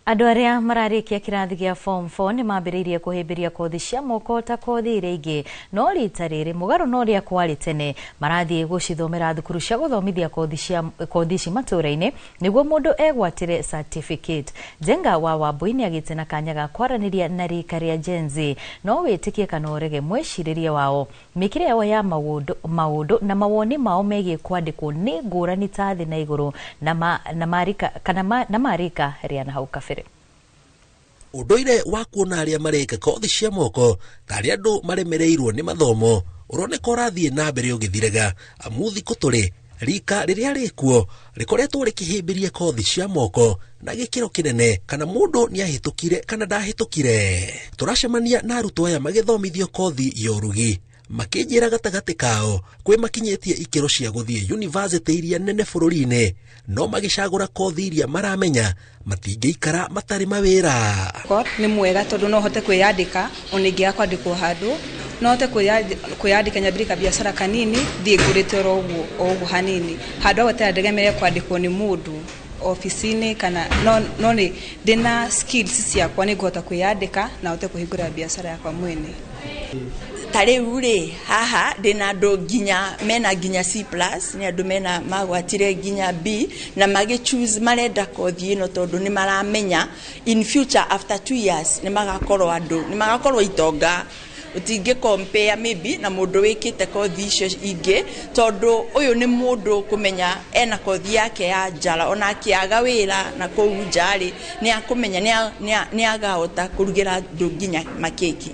Andũ arĩa mararĩkia kĩrathi gĩa form 4 nĩ mambĩrĩirie kũhĩmbĩria kothi cia moko ta kothi iria ingĩ, no rita rĩrĩ mũgarũ na ũrĩa kwarĩ tene marathiĩ gũcithomera thukuru cia gũthomithia kothi ici matũũra-inĩ nĩguo mũndũ egwatĩre certificate. Jenga wa Wambui nĩ agĩte na kanya ga kwaranĩria na rika rĩa Gen Z, no wĩtĩkie kana ũrege mwĩcirĩrie wao, mĩkĩre yao ya maũndũ na mawoni mao megiĩ kwandĩkwo nĩ ngũrani ta thĩ na igũrũ na marika rĩa na hau kabere. Undoire wa kuona aria mareka kothi cia moko tari andu maremereirwo ni mathomo uroneka ũrathiĩ na mbere ũgĩthirega amuthi kuturi rika riria rikuo rikoretwo rikihimbiria kothi cia moko na gĩkĩro kĩnene kana mũndũ ni ahĩtũkire kana ndahĩtũkire. Turacemania na arutwo aya magĩthomithio kothi ya ũrugi makĩnjĩra gatagatĩ kao kwĩ makinyĩtie ikĩro cia gũthiĩ university iria nene bũrũri-inĩ, no magĩcagũra kothi iria maramenya matingĩikara matarĩ mawĩra. Nĩ mwega tondũ no hote kwĩyandĩka oningĩaga kwandĩkwo handũ, no hote kwĩyandĩka nyambĩrĩka biacara kanini thiĩ ngũrĩte oro ũguo hanini handũ hagũtĩ ndegemere kwandĩkwo nĩ mũndũ ofici-inĩ kana no nĩ ndĩna skills ciakwa nĩ ngũhota kwĩyandĩka na hote kũhingũra biacara yakwa mwene. Tarĩu rĩ haha ndĩna andũ nginya mena nginya C+ nĩ andũ mena magwatire nginya B na choose marenda kothi ĩno tondũ nĩ maramenya in future after 2 years nĩ magakorwo itonga. Utinge compare maybe na mũndũ wĩkĩte kothi icio ingĩ tondũ ũyũ nĩ mũndũ kũmenya ena kothi yake ya njara ona akĩaga wĩra na kũu njarĩ nĩ akũmenya nĩ agahota kũrugĩra andũ nginya makeki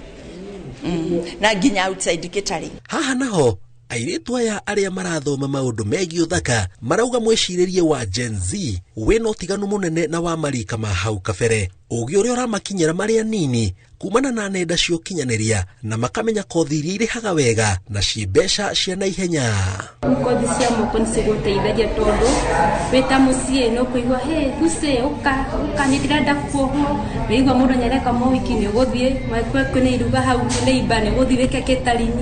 na nginya outside kitari. Haha naho airĩtu aya arĩa marathoma maũndũ megiĩ ũthaka marauga mwĩcirĩrie wa Gen Z wĩna ũtiganu mũnene na wa marika ma hau kabere, ũgĩ ũrĩa ũramakinyĩra marĩ anini kumana na nenda cia ũkinyanĩria na makamenya kothi iria irĩhaga wega na ciĩ mbeca cia naihenya. Kothi cia moko nĩ cigũteithagia tondũ wĩta mũciĩ no kũigua guce ũka nĩ ndĩrenda kuohwo, wĩigua mũndũ nyareka mawiki nĩ ũgũthiĩ kwĩna iruga hau nĩ iba nĩ ũgũthiĩ wĩke catering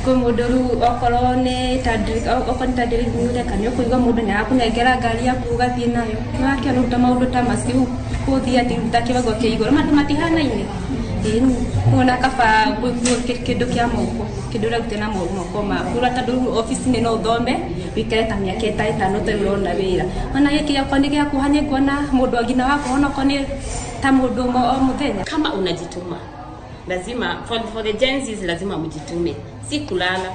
kwa mũndũ rĩu okorwo nĩ tandĩri nĩũreka nĩ ũkũigua mũndũ nĩ arakũnengera ngari yaku ũgathiĩ nayo nĩwakĩona ũruta maũndũ ta macio gũthiĩ atĩ ruta kĩbago kĩa igũrũ maũndũ matihanaine. Ona kaba kĩndũ kĩa moko kĩndũ ũrarute na moko maku tondũ ofici-inĩ no ũthome wĩikare ta mĩaka 5 ũtarĩ ũrona wĩra. Ona gĩkĩ gĩakwa nĩ gĩakuha nĩ nguona mũndũ ngina wako onako nĩ ta mũndũ o mũthenya. Kama unajituma lazima for the Gen Z lazima mjitume, si kulala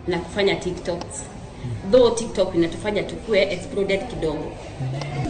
na kufanya TikToks. Though TikTok inatufanya tukue exploded kidogo.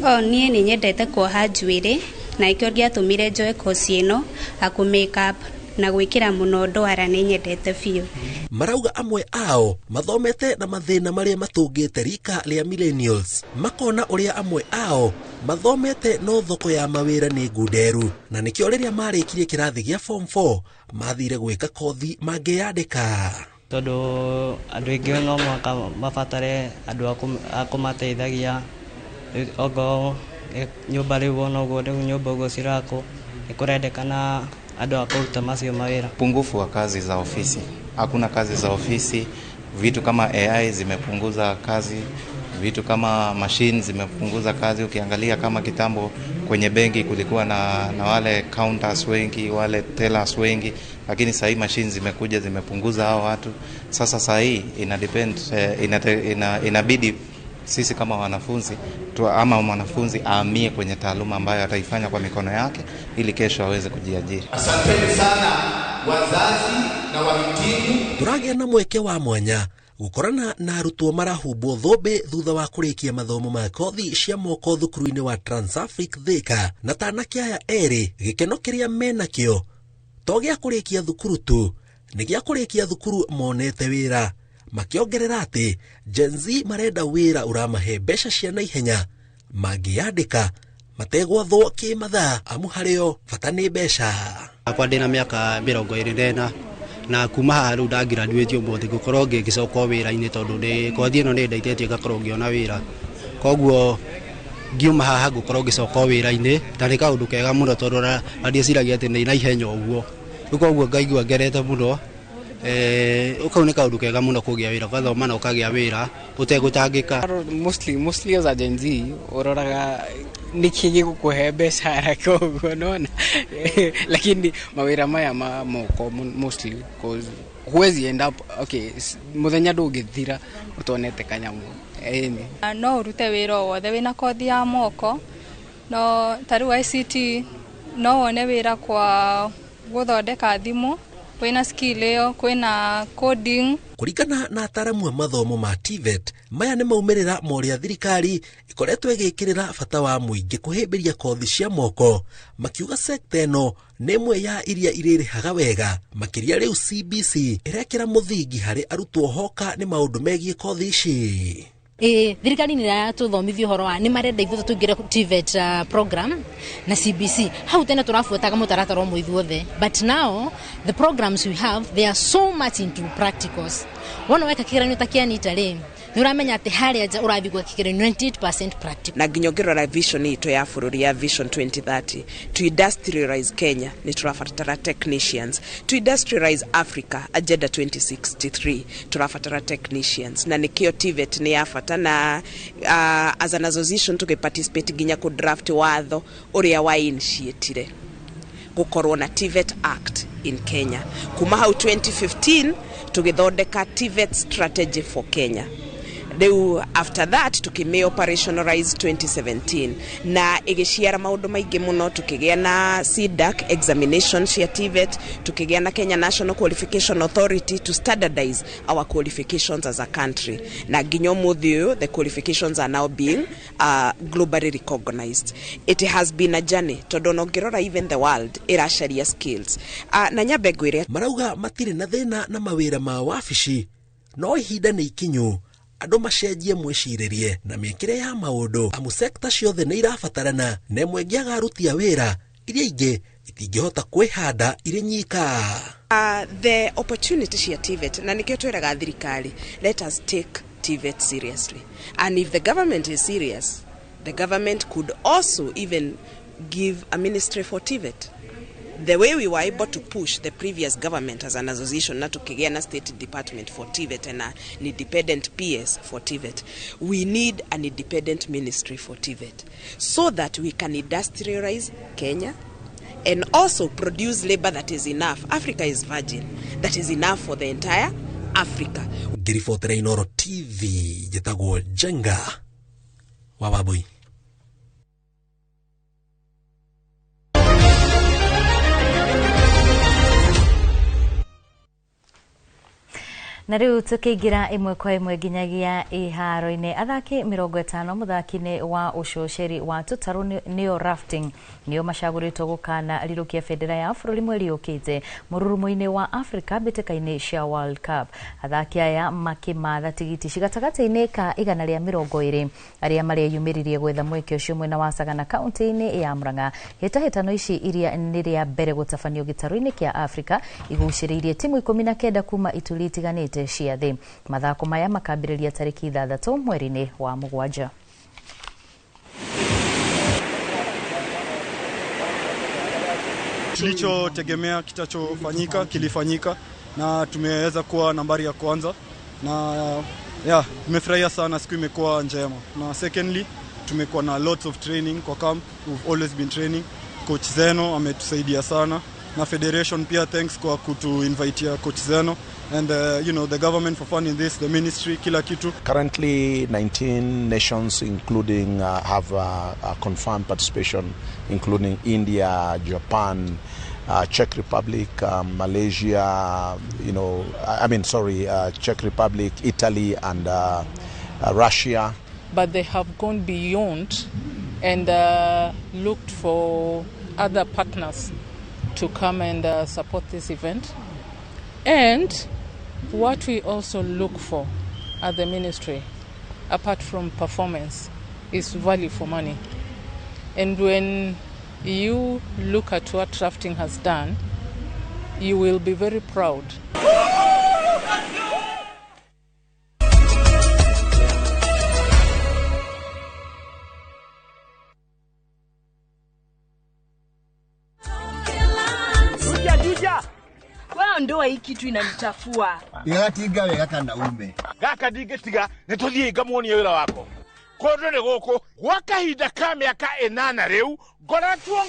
Niĩ nĩ nyendete kuoha njuĩrĩ na ikio ngĩatũmire njoe koci ĩno aku makeup na gwĩkĩra mũno ndwara nĩ nyendete biũ. Marauga amwe ao mathomete na mathĩna marĩa matũngĩte rika rĩa millennials, makona ũrĩa amwe ao mathomete no thoko ya mawĩra nĩ ngunderu, na nĩkĩo rĩrĩa marĩkirie kĩrathi gĩa form 4 mathire gwĩka kothi mangĩyandĩka. Tondũ andũ aingĩ no mwaka mabatare andũ a kũmateithagia ogo nyumba rĩu ona ũguo rĩu nyumba ũguo cirako nĩ kũrendekana andũ a kũruta macio mawĩra. Pungufu wa kazi za ofisi, hakuna kazi za ofisi, vitu kama AI zimepunguza kazi, Vitu kama machines zimepunguza kazi. Ukiangalia kama kitambo kwenye benki kulikuwa na wale counters wengi, wale tellers wengi, lakini sasa hii machines zimekuja zimepunguza hao watu. Sasa sasa hii inabidi sisi kama wanafunzi ama mwanafunzi aamie kwenye taaluma ambayo ataifanya kwa mikono yake ili kesho aweze kujiajiri. Asanteni sana wazazi na wahitimu. Turagia na mweke wa mwanya gukorana na arutwo marahumbwo thombe thutha wa kurikia mathomo ma kothi cia moko thukuru-ini wa Transafric Thika, na tanake aya eri gikeno kiria menakio to gia kurikia thukuru tu, ni gia kurikia thukuru monete wira, makiongerera ati Gen Z marenda wira uramahe mbeca cia naihenya, mangiandika mategwathwo kimathaa amu hario bata ni mbeca. Akwa ndina miaka 24 na kuma haru ndagraduate umuthi gukorwo ngicoka wira-ini tondu ni kothi ino ni ndaitetie ngakorwo ngiona wira, koguo ngiuma haha gukorwo ngicoka wira-ini ta ni kaundu kega muno tondu radio ciragia ati ni naihenya uguo, koguo ngaigua ngerete muno. Ukau ni kaundu kega muno kugia wira, gathoma na ukagia wira utegutangika. Mostly as a Gen Z uroraga nikigi gukuhe mbeca haraka uguo nona lakini mawira maya moko mostly cause huwezi end up muthenya ndungithira utonete kanyamu no urute wira wothe wina kothi ya moko no tari ICT no wone wira kwa guthondeka thimu, kwina skill iyo, kwina coding. Kuringana na ataramu a mathomo ma TVET, maya ni maumirira moria thirikari ikoretwo igikirira bata wa muingi kuhimbiria kothi cia moko, makiuga sekta eno ni imwe ya iria iririhaga wega, makiria riu CBC irekira muthingi hari arutwo hoka ni maundu megie kothi ici. Thirikari ni iratuthomithia horo wa ni marenda ithuĩ tũingĩre TVET program na CBC. Hau tene tũrabuataga mũtaratara ũmwe ithuothe, but now the programs we have, they are so much into practicals. Wona weka kĩgeranio ta kĩa NITA rĩ, ni uramenya ati haria ja urathi gwa kĩgeranio 98% practical. Na nginyongera vision ito ya bũrũri ya Vision 2030 to industrialize Kenya ni turafatara technicians, to industrialize Africa Agenda 2063 turafatara technicians, na nikio TVET ni yafata na as an association tukiparticipate ginya ku draft watho uria wa initiate gukorwo na TVET Act in Kenya. Kuma hau 2015 tugithondeka TVET strategy for Kenya. After that tukime operationalize 2017 na igiciara maundu maingi muno, tukigea na CDAC examination cia TVET, tukigea na Kenya National Qualification Authority to standardize our qualifications as a country, na ginyo muthio the qualifications are now being globally recognized. It has been a journey to donogirora even the world irasharia skills na nyabegwire marauga matire na thina na mawira ma wafici, no ihinda ni ikinyu andu macenjie mwiciririe na miekire ya maundu, amu sekta ciothe ni irabatarana na imwe ngiaga aruti a wira iria ingi itingihota kwihanda iri nyika. The opportunity cia TVET na nikio twiraga thirikari, let us take TVET seriously, and if the government is serious, the government could also even give a ministry for TVET. The way we were able to push the previous government as an association na tukigea na state department for TVET and an independent PS for TVET, we need an independent ministry for TVET so that we can industrialize Kenya and also produce labor that is enough. Africa is virgin, that is enough for the entire Africa. Ngiribotera Inooro TV jetagwo Jenga Wababui. Na riu tukiingira imwe kwa imwe nginyagia iharo-ini, athaki 50 muthaki-ini wa ucocheri wa tutaru nio rafting nio macaguritwo gukana rirukia bendera ya bururi mweri ukite mururumo-ini wa Africa mbitĩka-ini cia World Cup. Athaki aya makimatha tigiti cigatagati-ini ka 120 aria mareyumiririe gwetha mweke ucio mwena wa Sagana kaunti-ini ya Murang'a. Hĩtahĩtano ici iria nĩ rĩa mbere gũtabanio gĩtaro-inĩ kia Africa igucĩrĩirie timu 19 kuma ituri itiganĩte cia thĩ. Mathako maya makambĩrĩria tariki 6 mweri-inĩ wa Mũgwanja. Tulichotegemea kitachofanyika kilifanyika na tumeweza kuwa nambari ya kwanza, na Yeah, tumefurahia sana, siku imekuwa njema. Na secondly, tumekuwa na lots of training kwa camp. We've always been training. Coach Zeno ametusaidia sana. Na federation pia thanks kwa kutu-invite Coach Zeno. And the government for funding this, the ministry, kila kitu. Currently, 19 nations, including have a confirmed participation, including India, Japan, Czech Republic, Malaysia, Czech Republic, Italy, and Russia. But they have gone beyond and looked for other partners to come and support this event. And what we also look for at the ministry, apart from performance, is value for money. And when you look at what Rafting has done, you will be very proud. Ndoa hii kitu inanitafua. Igatiga wega kana ume. Gaka digetiga nituthie ngamuonie wira wako. Kondo ne goko gwakahinda ka miaka 8 riu ngoretwo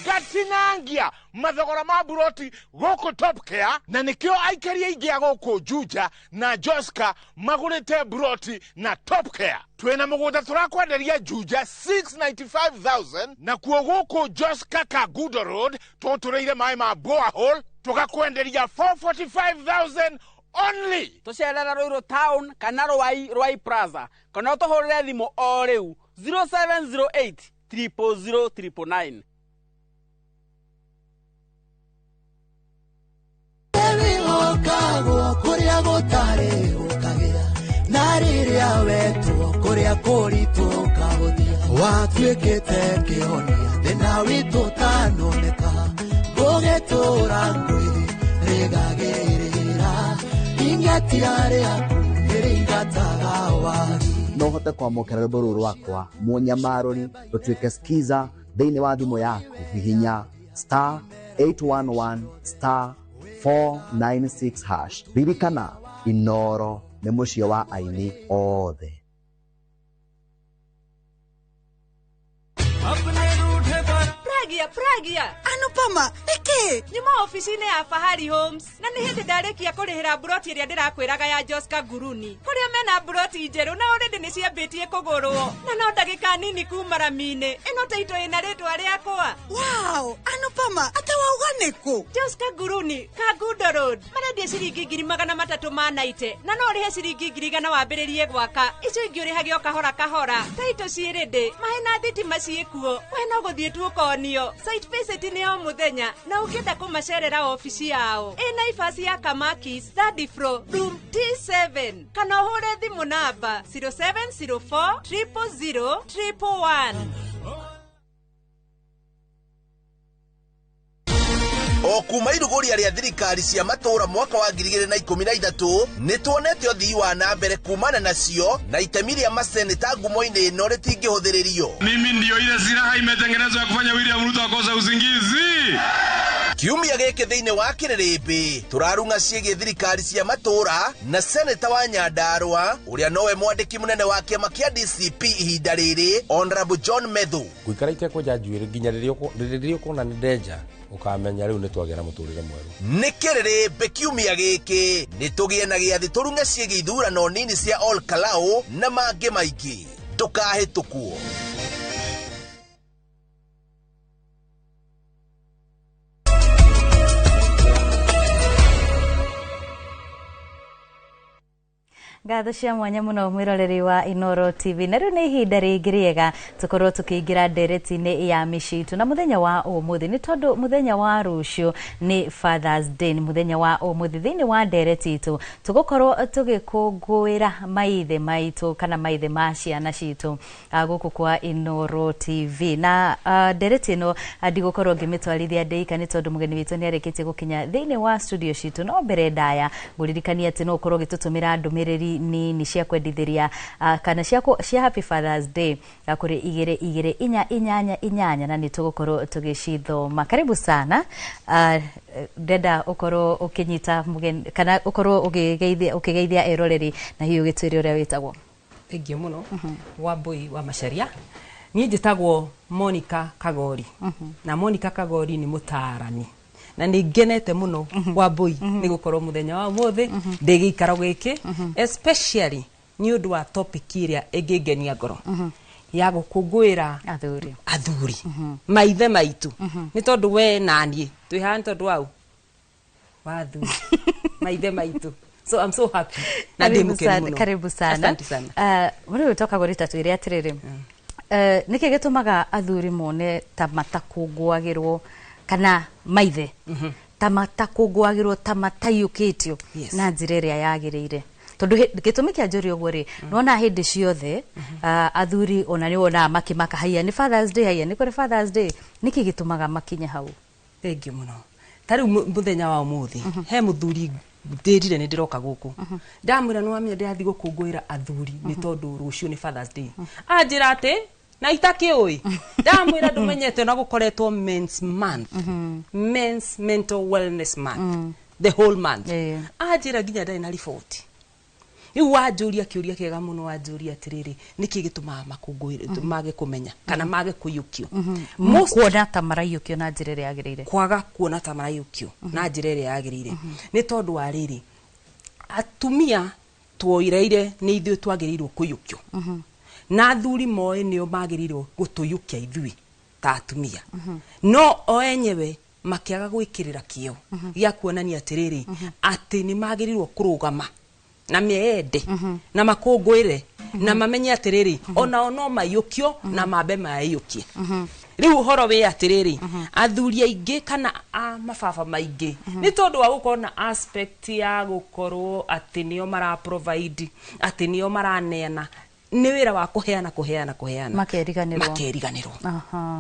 ngatinangia mathogora ma buroti goko Top Care na nikio aikaria ingi goko Juja na Joska magurite buroti na Top Care. Twena mugunda turakwenderia Juja 695,000 na kuo goko Joska Kagudo Road tutureire mai ma borehole tukakwenderia 445,000 only. Tucerera Ruiru Town kana Rwai Plaza kana tuhurire thimu o riu 0708 00009. Kuria gutare ukagira na riria wetu kuria kuritu kahuthia watwikite kihonia thina witu tanoneka gugitura ngwiri rigagirira ingatiare aku ringataga wari no hote kwamukira rwimbo rwakwa munyamaruri rutwike skiza thiini wa thimu yaku hihinya *811 *496#. Ririkana Inoro nĩ mũciĩ wa aini othe. Pragia Anupama iki nyuma ofisine ya Fahari Homes na nĩ hindi ndarikia kurihira broti iria ndirakwiraga ya Joska Guruni kuria mena broti njeru na already nĩ ciambitie kugurwo na no ndagika nini kuma Ramine ino taito ina ritwa riakwa. Wow, Anupama ata wauga niku Joska Guruni Kagudo Road marendia ciringi 390 na no rihe ciringi 100 wambiririe gwaka icio ingi urihagio kahora taito ciirinde mahena thitima ciikuo we no guthie tu konio site visit ni o muthenya na ukienda kumacerera ofisi yao ina ifasi ya Kamakis 3rd floor room T7 kana uhure thimu namba 0704 000 111. O kuma iruguria ria thirikari cia matura mwaka wa 2013 nituonete uthii wa na mbere kumana nacio na itemi ria maseneta ngumo-ini ino ritingihũthĩrĩrio. Mimi ndio ile silaha imetengenezwa kufanya William Ruto akose usingizi. Kiumia gĩkĩ thĩinĩ wa Kĩrĩrĩmbĩ turarunga ciĩgiĩ thirikari cia matura na seneta wa Nyandarua ũrĩa nowe mwandĩki mũnene wa kĩama kĩa DCP ihinda rĩrĩ Honorable John Methu. Guikara itekwenja njuĩrĩ nginya rĩrĩa ũkuona nĩ ndenja ukamenya rĩu nĩtwagĩra mũtũrĩre mwerũ. Nĩ Kĩrĩrĩmbĩ kiumia gĩkĩ nĩtũgĩe na gĩathĩ tũrunge ciĩgiĩ ithurano nini cia Ol Kalou na mangĩ maingĩ ndũkahĩtũkwo. Ngatho cia mwanya muno mwiroreri wa Inoro TV na riu ni ihinda ringi riega tukorwo tukiingira ndereti-ini ya mishitu na muthenya wa umuthi ni tondu muthenya wa rucio ni Father's Day ni muthenya wa umuthi thiini wa ndereti itu tugukorwo tugikungwira maithe maitu kana maithe ma ciana citu guku kwa Inoro TV na ndereti ino ndigukorwo ngimitwarithia ndeika ni tondu mugeni witu ni arikitie gukinya thiini wa studio citu no mbere ndaya nguririkania ati no ukorwo gitutumira ndumiriri nini cia kwendithiria kana cia Happy Father's Day kuri 22888 na nitugukorwo tugicithoma. Karibu sana. Deda ukoro ukinyita kana ukoro ukigeithia eroreri na hiyo gitwire uria witagwo. Thengiũ muno Wambui wa Macharia. Niĩ njĩtagwo Monica Kagori. Na Monica Kagori ni mutarani. Na nĩ ngenete muno Wambui nĩ gukorwo muthenya wa umuthi ndĩgĩikaro gĩkĩ especially nĩ ũndũ wa topic ĩrĩa ĩngĩngenia ngoro ya gũkũngũĩra athuri maithe maitũ nĩ tondũ we na niĩ twĩhana tondũ wau wa athuri maithe maitũ. So I'm so happy. Na ndĩmũkenu muno. Karibu sana. Asante sana. Muri utoka gorita twire atiriri. Niki gitumaga athuri mone ta matakungwagirwo kana maithe ta matakungwagirwo ta matayukitio na njira iria yagirire. Tondu gitumi kia njuri uguo ri nona hindi ciothe athuri ona ni wona makimaka haiya ni Father's Day haiya ni kuri Father's Day niki gitumaga makinye hau. Thengiũ muno. Tariu muthenya wa umuthi he muthuri ndirire ni ndiroka guku ndamwira no amenya ndathi gukungwira athuri ni tondu rucio ni Father's Day anjira ati na itakioi ndamwira ndumenyete na gukoretwo men's month men's mental wellness month the whole month anjira ginya ndari na report iu wanjuria kiuria kiega muno wanjuria atiriri niki gituma makungwire mage kumenya kana mage kuyukio kuona ta marayukio na njira iria yagirire kwaga kuona ta marayukio na njira iria yagirire ni tondu wa riri atumia twoireire ni ithuĩ twagirirwo kuyukio na athuri moe nio magirirwo gutuyukia ithui ta atumia no o enyewe makiaga gwikirira kio gĩa kuonania atiriri ati ni magirirwo kurugama na miende na makungwire na mamenye atiriri ona no mayukio na mambe mayukie riu horo we atiriri athuri aingi kana mababa maingi ni tondu wa gukorwo na aspect ya gukorwo ati nio mara provide ati nio maraneana ni wira wa kuheana makeriganirwo.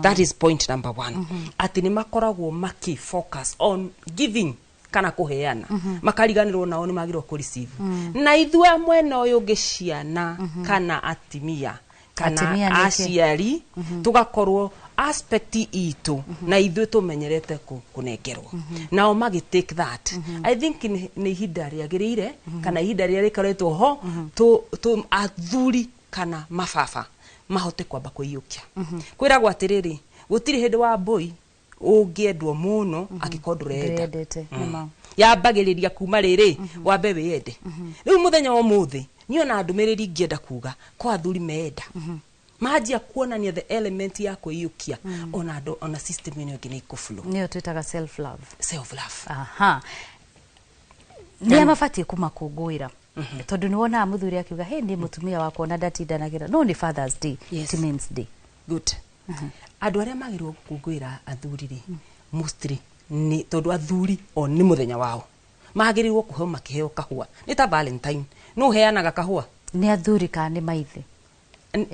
That is point number 1. Ati ni makoragwo maki focus on giving kana kuheana makariganirwo nao ni magirwo ku receive na ithwe mwena uyu ngiciana kana atimia kana aciari tugakorwo aspect itu na ithwe tumenyerete kunengerwo nao magi take that I think ni ihinda riagirire kana ihinda ria rikaretwo ho tu athuri kana mababa mahote kwamba kuiyukia kwiragwo atiriri gutiri hindi wa boy ungiendwo muno akikodurenda yambagiriria kuma riri wambe wiyende riu muthenya wa muthi niona ndumiriri ngienda kuga kwa athuri meenda majia kuonania the element ya kuiyukia ona system ino ngine ikuflow niyo twitaga self love ni mabati kumakungwira tondu ni wona muthuri akiuga he ndi mutumia wako na ndatindanagira no ni Father's Day it means day good andu aria magirwo gukungwira athuri ri mostly ni tondu athuri o ni muthenya wao magirirwo kuheo makiheo kahua ni ta Valentine no heanaga kahua ni athuri ka ni maithe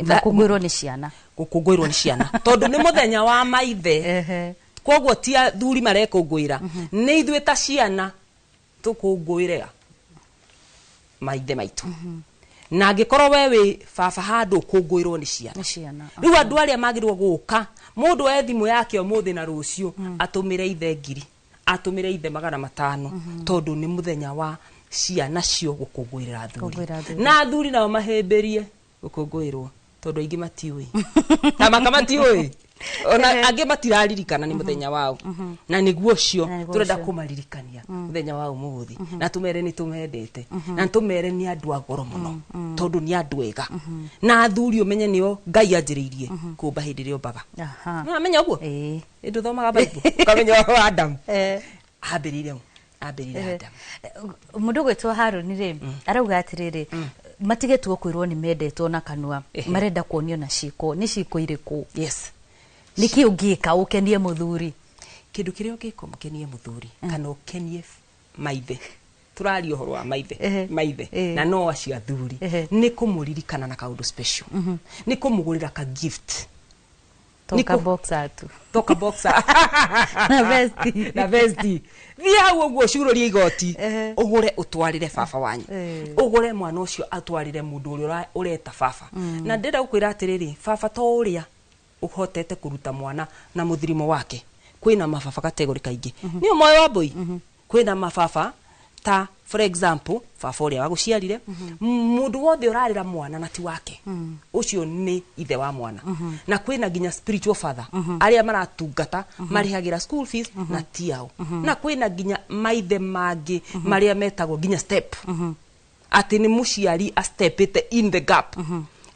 gukungwirwo ni ciana tondu ni muthenya wa maithe kwoguo ti athuri marekungwira ni ithuĩ ta ciana tukungwire maithe maitu na ngikorwo wewe baba handu kungwirwo ni ciana riu andu aria magirwo guka mundu ethimu yake umuthi na rucio atumire ithe ngiri atumire ithe 500 tondu ni muthenya wa ciana cio gukungwirira athuri na athuri nao mahemberie gukungwirwo tondu aingi matiui ta makamatiui ona ange matiraririkana ni muthenya wao na niguo cio turenda kumaririkania muthenya wao muthi na tumere ni tumendete na tumere ni andu agoro muno tondu ni andu ega na athuri umenye nio Ngai anjiriirie kumba hindi rio mbaga na amenya uguo ndu thomaga Bible kamenya wa Adam ambirire Adam mundu gwetwo Haruni ri arauga atiriri matige tu kwirwo ni mendetwo na kanua marenda kuonio na ciko ni ciko iriku niki ungika ukenie muthuri kindu kiria ungika mukenie muthuri kana ukenie maithe turari uhoro wa maithe na no acio athuri ni kumuririkana na kaundu special ni kumugurira ka gift Toka boxer tu. Toka boxer. Na vesti. Na vesti. Thia hau uguo curorie igoti. Ugure utwarire baba wanyu. Ugure mwana ucio atwarire mundu uria ureta baba. Na ndenda gukwira atiriri, baba to uria uhotete kuruta mwana na muthirimo wake. Kwina mababa kategori kaingi. Ni moyo wa boy. Kwina mababa ta for example baba uria waguciarire mundu wothe urarira mwana na ti wake ucio ni ithe wa mwana na kwina ginya spiritual father aria maratungata marihagira school fees na tiao na kwina ginya maithe mangi maria metagwo ginya step ati ni muciari a stepete in the gap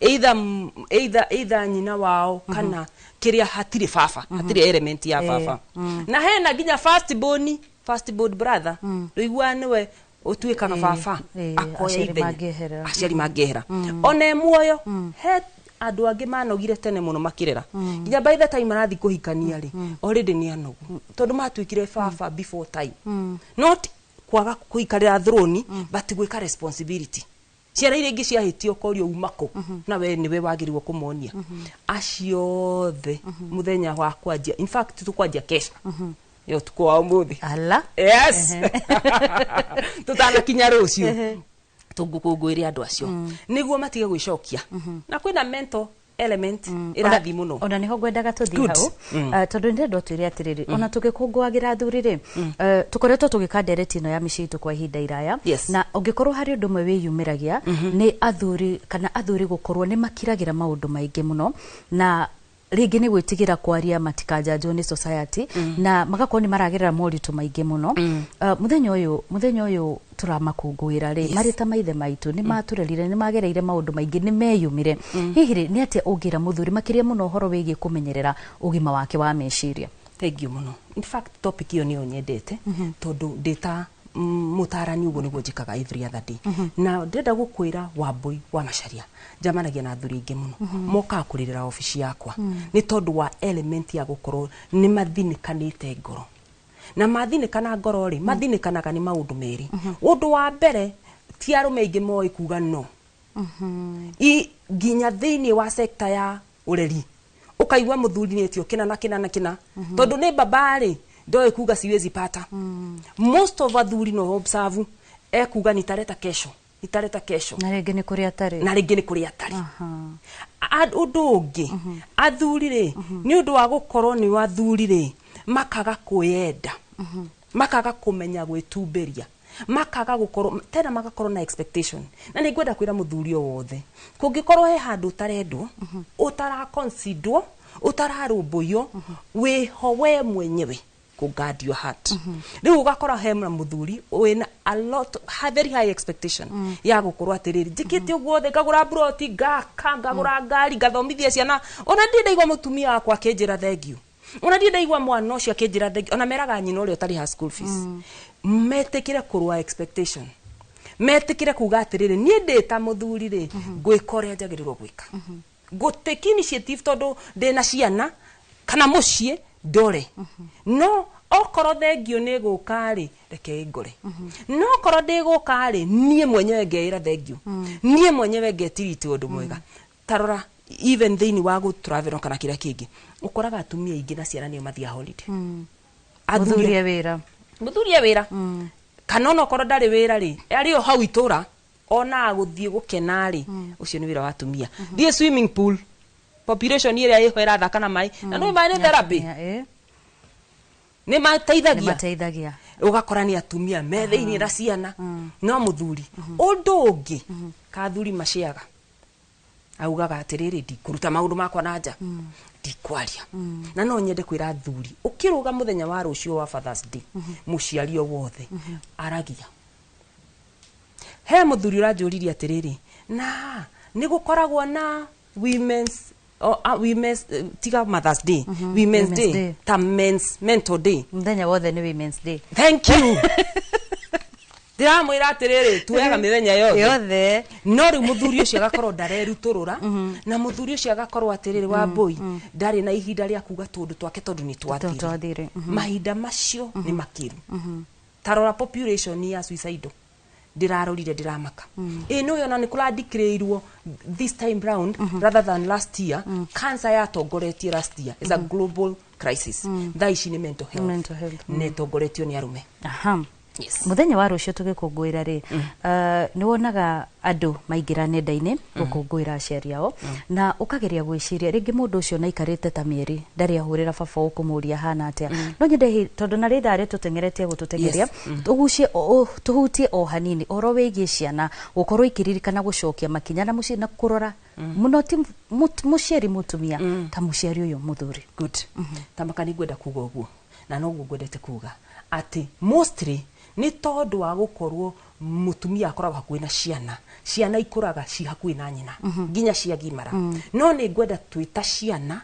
either nyina wao kana kiria hatire baba hatire element ya baba na hena ginya first born brother ruigwa niwe utuikaga baba akoya ithenya aciari mangehera one muoyo he andu angi manogire tene muno makirera nginya by the time marathi kuhikania ri already ni anogu tondu matuikire baba before time not kwaga kuikarira throne but gwika responsibility ciana iria ingi ciahitio korio umako na we niwe wagirirwo kumonia aciothe muthenya wa kwanjia in fact tukwanjia kesha yo tukwa umuthi ala yes tutana kinya rucio tungukungwire andu acio niguo matige gwicokia na kwina mental element irathi muno ona niho gwendaga tuthi hau tondu ndendo twire atiriri ona tugikungwagira thurire tukoretwo tugikadereti ino ya micitu kwa ihinda iraya na ungikorwo hari undu mwe wiyumiragia ni athuri kana athuri gukorwo ni makiragira maundu maingi muno na ringi ni gwitigira kwaria matikajanjwo ni society na magakorwo ni maragirira moritu maingi muno muthenya uyu turamakungwira ri marita maithe maitu ni maturerire ni magereire maundu maingi ni meyumire hihi ni atia ungira muthuri makiria muno horo wigie kumenyerera ugima wake wa meciria thank you muno in fact topic iyo niyo nyendete tondu data mutarani ugo niguo njikaga every other day na ndenda gukwira Wambui wa Macharia jamanagia na athuri ingi muno moka kuririra ofisi yakwa ni tondu wa element ya gukorwo ni mathinikanite ngoro na mathinikana ngoro ri mathinikanaga ni maundu meri undu wa mbere ti arume ingi moi kuga no ginya thiini wa sector ya ureri ukaigwa muthuri ni tio kina na kina tondu ni babari ndoe kuga siwezi pata most of athuri no observe kuga nitareta kesho na ringi ni kuri atari undu ungi athuri ri ni undu wa gukorwo ni wathuri ri makaga kuyenda makaga kumenya gwitumberia makaga gukorwo tena magakorwo na expectation na ni ngwenda kwira muthuri o wothe kungikorwo he handu utarendwo utara consider utararumbuyo wiho we mwenyewe guard your heart riu ugakora hemra muthuri wina a lot very high expectation ya gukorwo atiriri njikite uguo the ngagura broti ngagura ngari ngathomithia ciana ona ndindaigwa mutumia wakwa akinjira thengiu ona ndindaigwa mwana ucio akinjira thengiu ona meraga nyina uria utari ha school fees metikire kurwa expectation metikire kuga atiriri nie ndita muthuri ri gwikoria njagirirwo gwika guteki initiative tondu ndina ciana kana mucie dore no okoro thengio ni gukari reke ngore no okoro ndi gukari nie mwenyewe ngeira thengio nie mwenyewe ngetiriti undu mwega tarora even thiini wa go travel kana kira kingi ukoraga atumia ingi na ciana ni mathia holiday muthuria wira kana no okoro ndari wira ri ari o hau itura ona guthie gukena ri ucio ni wira wa atumia thie swimming pool population iria iho irathaka na mai na no mai ni therapy ni mateithagia ugakora ni atumia metheini ra ciana no muthuri undu ungi kathuri maciaga augaga atiriri ndikuruta maundu makwa na nja ndikwaria na no nyende kwira athuri ukiruga muthenya wa rucio wa Father's Day muciari o wothe aragia he muthuri urajuriria atiriri na ni gukoragwo na women's tiga Mother's Day women's day ta mental day muthenya wothe ni women's day thank you ndiramwira atiriri tuega mithenya yothe no riu muthuri ucio agakorwo ndareruturura na muthuri ucio agakorwo atiriri Wambui ndari na ihinda ria kuga tundu twake tondu ni twathire mahinda macio ni makiru tarora population ya suicide ndirarorire ndiramaka no yona ni kula declareirwo this time round rather than last year cancer yatongoretie last year is a global crisis thaici ni mental health netongoretio ni arume Yes. Muthenya wa rucio tugikungwira ri ni wonaga andu maingira nenda-ini gukungwira aciari ao na ukageria gwiciria ringi mundu ucio naikarite ta mieri ndari ahurira baba ukumuria hana atia no nyende tondu na ritha ri tutengeretie gututengeria tugucie tuhutie o hanini oro wigie ciana gukorwo ikiririkana gucokia makinya na muci na kurora muno ti muciari mutumia ta muciari uyu muthuri good tamakani gwenda kuga uguo na no gwendete kuga ati mostly ni tondu wa gukorwo mutumia akoragwo hakuhi na ciana ikuraga ci hakuhi na nyina nginya cia gimara no ni ngwenda twita ciana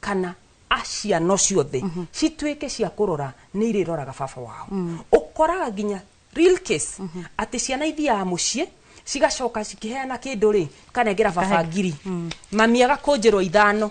kana aciano ciothe citwike cia kurora ni iriroraga baba wao ukoraga nginya real case ati ciana ithia mucie cigacoka cikiheana kindu ri kanengera baba ngiri mami agakunjirwo 5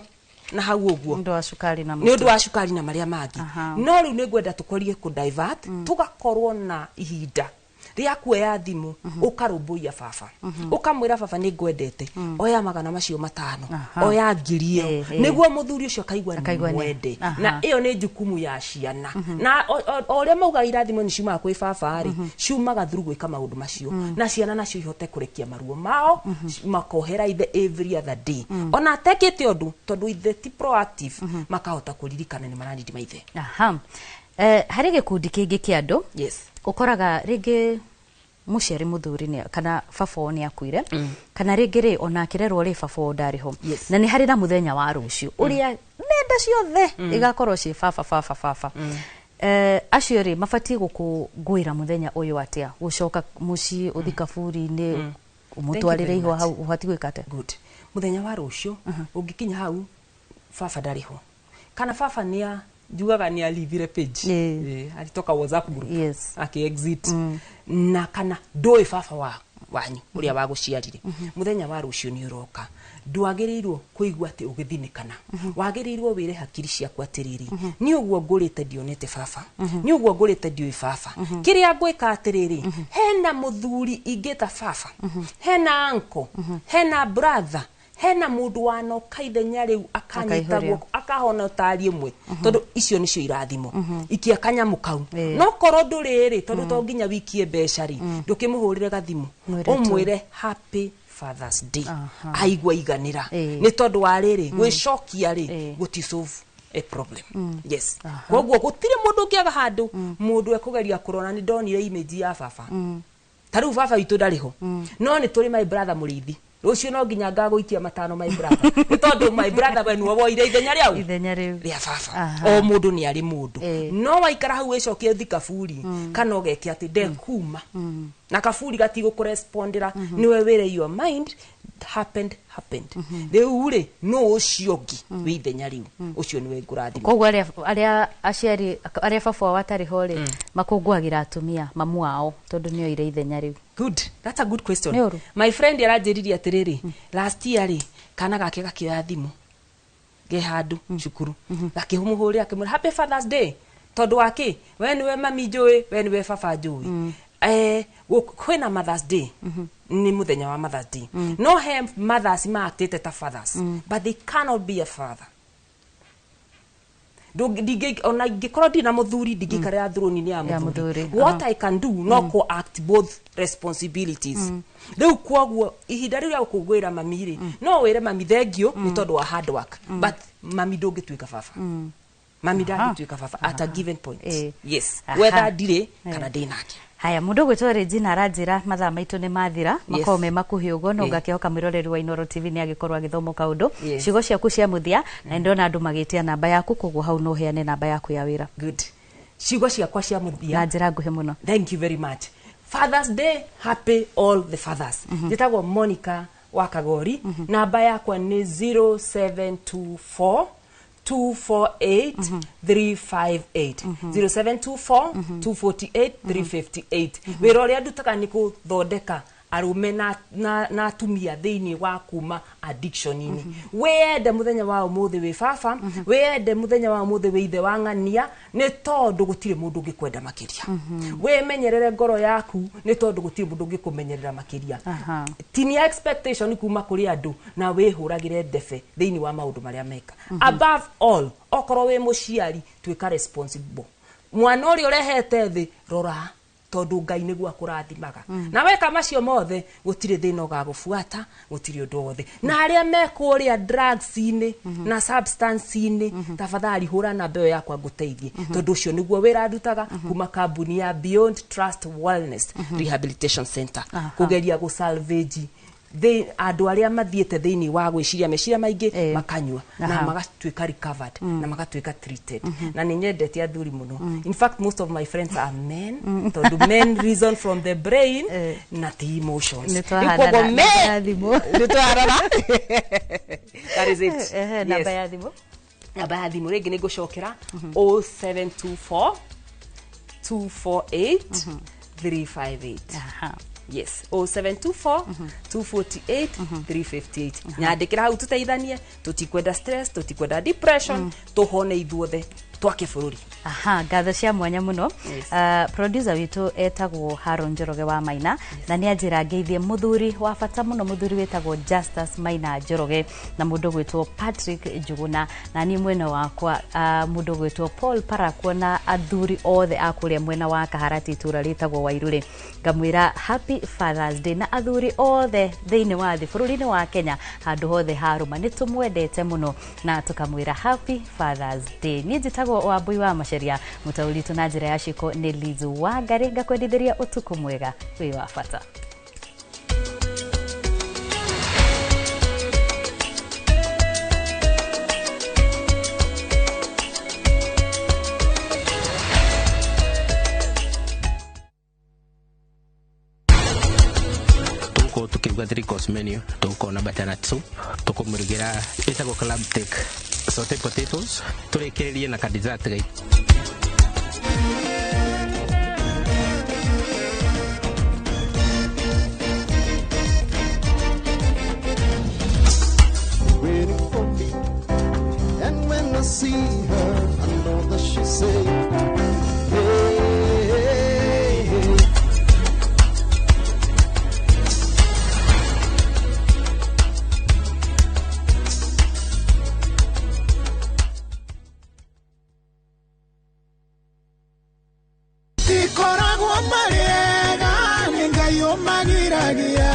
na hau uguo ndu wa cukari na ni ndu wa cukari na maria mangi no riu ni ngwenda tukorie ku divert tugakorwo na ihinda ria kuoya thimu ukarumbuia baba ukamwira baba ni ngwendete oya magana macio 5 oya ngirie niguo muthuri ucio akaigwa mwende na iyo ni jukumu ya ciana na oria mauga irathimo ni ciumaga kwi baba ri ciumaga through gwika maundu macio na ciana nacio ihote kurekia maruo mao makohera ithe every other day ona tekete undu tondu ithe ti proactive makahota kuririkana ni marandi maithe hari gikundi kingi kia andu yes ukoraga ringi muciari muthuri ni kana baba ni akuire kana ringi ri ona kirerwo ri baba ndariho na ni hari na muthenya wa rucio uria nenda ciothe igakorwo ci baba acio ri mafati gukungwira muthenya uyu atia gucoka muci uthika buri ni umutwarire iho hau uhati gwikate good muthenya wa rucio ungikinya hau baba ndariho kana baba nia jugaga ni alivire page alitoka WhatsApp group aki-exit na kana ndoi baba wanyu uria waguciarire muthenya wa rucio ni uroka ndwagirirwo kuigwa ati ugithinikana wagirirwo wire hakiri ciaku atiriri ni uguo ngurite ndionete baba ni uguo ngurite ndioi baba kiria ngwika atiriri hena muthuri ingita baba hena uncle hena brother hena mundu wanoka ithenya riu akanyitagwo akahona tari imwe tondu icio nicio irathimo ikia kanyamu kau no korwo nduriri tondu to nginya wikie mbeca ri ndukimuhurire gathimu umwire happy Father's Day aigwa iganira ni tondu wa riri gwicokia ri gutisolve a problem yes koguo gutire mundu ukiaga handu mundu ekugeria kurona ni ndonire image ya baba taru baba itu ndariho no ni turi my brother murithi rucio no nginya ngaguikia 5 my brother ni tondu my brother we nuo woire ithenya riu ria baba o mundu ni ari mundu no waikara hau ecokie thika buri kana ugeke ati ndekuma na kaburi gatigo kurespondera niwe wire your mind happened riu ri no ucio ngi wi ithenya riu ucio niwe ngurathi koguo aria aciari aria baba watari hore makungwagira atumia mamu wao tondu nio ire ithenya riu good that's a good question my friend yarajiririe atiriri last year ri kana gake gakioya thimu ge handu cukuru gakihumuhuri akimura happy Father's Day tondu wake we niwe mami njui we niwe baba njui kwina Mother's Day ni muthenya wa Mother's Day no he mothers ma actete ta fathers but they cannot be a father dige ona gikorwo dina muthuri digikare ya throne ni ya muthuri what I can do no co act both responsibilities riu kwoguo ihinda riu ya kugwira mamiri no wire mami thengio ni tondu wa hard work but mami ndungitwika baba mami ndangitwika baba at a given point yes whether dire kana dinaki haya mundu gwitwo Regina aranjira mathaa maitu ni mathira makome makuhi ugo no ngakihoka miroreri wa Inooro TV ni agikorwa githomo kaundu ciugo ciaku cia muthia na ndona andu magitia namba yaku koguo hau no heane namba yaku ya wira good ciugo ciakwa cia muthia na njira nguhe muno thank you very much Father's Day happy all the fathers njitagwo Monica wa Kagori namba yakwa ni 0724 248 358 0724 248 358 wira uria ndutaga ni kuthondeka arume na atumia thiini wa kuma addiction-ini. Wende muthenya wa umuthi wi baba, wende muthenya wa umuthi wi ithe wa ng'ania, ni tondu gutire mundu ungikwenda makiria. Wimenyerere ngoro yaku ni tondu gutire mundu ungikumenyerera makiria. Tinia expectation kuma kuri andu na wihuragire ndebe thiini wa maundu maria meka. Above all, okorwo wi muciari twika responsible. Mwana uri urehete thi rora tondu Ngai niguo akurathimaga. Na weka macio mothe gutire thina ugagufuata, gutire undu wothe. Na aria mekuria drugs-ini na substance-ini tafadhali hura na mbeo yakwa nguteithie. Tondu ucio niguo wira ndutaga kuma kambuni ya Beyond Trust Wellness Rehabilitation Center kugeria gusalvage andu aria mathiete thiini wa gwiciria meciria maingi makanyua na magatuika recovered na magatuika treated. Na ni nyendete athuri muno. In fact, most of my friends are men. Tondu men reason from the brain na the emotions. Ikogo men nitwarara. That is it. Namba ya thimu. Namba ya thimu rigi nigucokera 0724 248 358. Yes, 0724 248 358. Nyandikira hau tuteithanie, tutikwenda stress, tutikwenda depression, tuhone ithuothe twake bururi. Gatho cia mwanya muno. Producer witu etagwo Haron Njoroge wa Maina na ni anjira ngeithie muthuri wa bata muno, muthuri wetagwo Justus Maina Njoroge na mundu gwitwo Patrick Njuguna, na ni mwena wakwa mundu gwitwo Paul Parakwo na athuri othe akuria mwena wa Kaharati itura ritagwo Wairure. Ngamwira happy Father's Day na athuri othe thiini wa thi bururi-ini wa Kenya handu hothe haruma ni tumwendete muno na tukamwira happy Father's Day. Ni njitagwo Wambui wa Macharia, mutauritu na njira ya ciko ni Lizu wa Ngari. Ngakwendithiria utuku mwega wi wa bata. Tukiuga three-course menu, tuko na butternut soup, tuko murigira itago club take, sauteed potatoes, turekererie na ka dessert gai. Waiting for me, and when I see her, I know that she'll say, hey, hey, hey. Tikoragwo mariega ningayo magiragia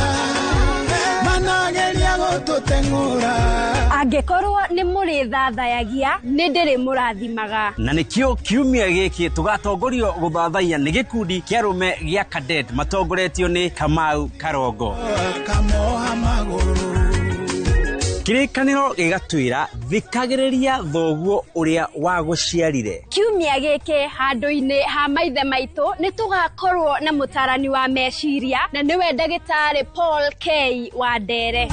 manageria gututengura angekorwo ni muri thathayagia ni ndiri murathimaga na nikio kiumia giki tugatongorio guthathaiya ni gikundi kia rume gia Cadet matongoretio ni Kamau Karongo kamoha maguru kirikaniro gigatwira thikagiriria thoguo uria waguciarire. Kiumia giki handu-ini ha maithe maitu ni tugakorwo na mutarani wa meciria na niwe ndagitari Paul K Wandere.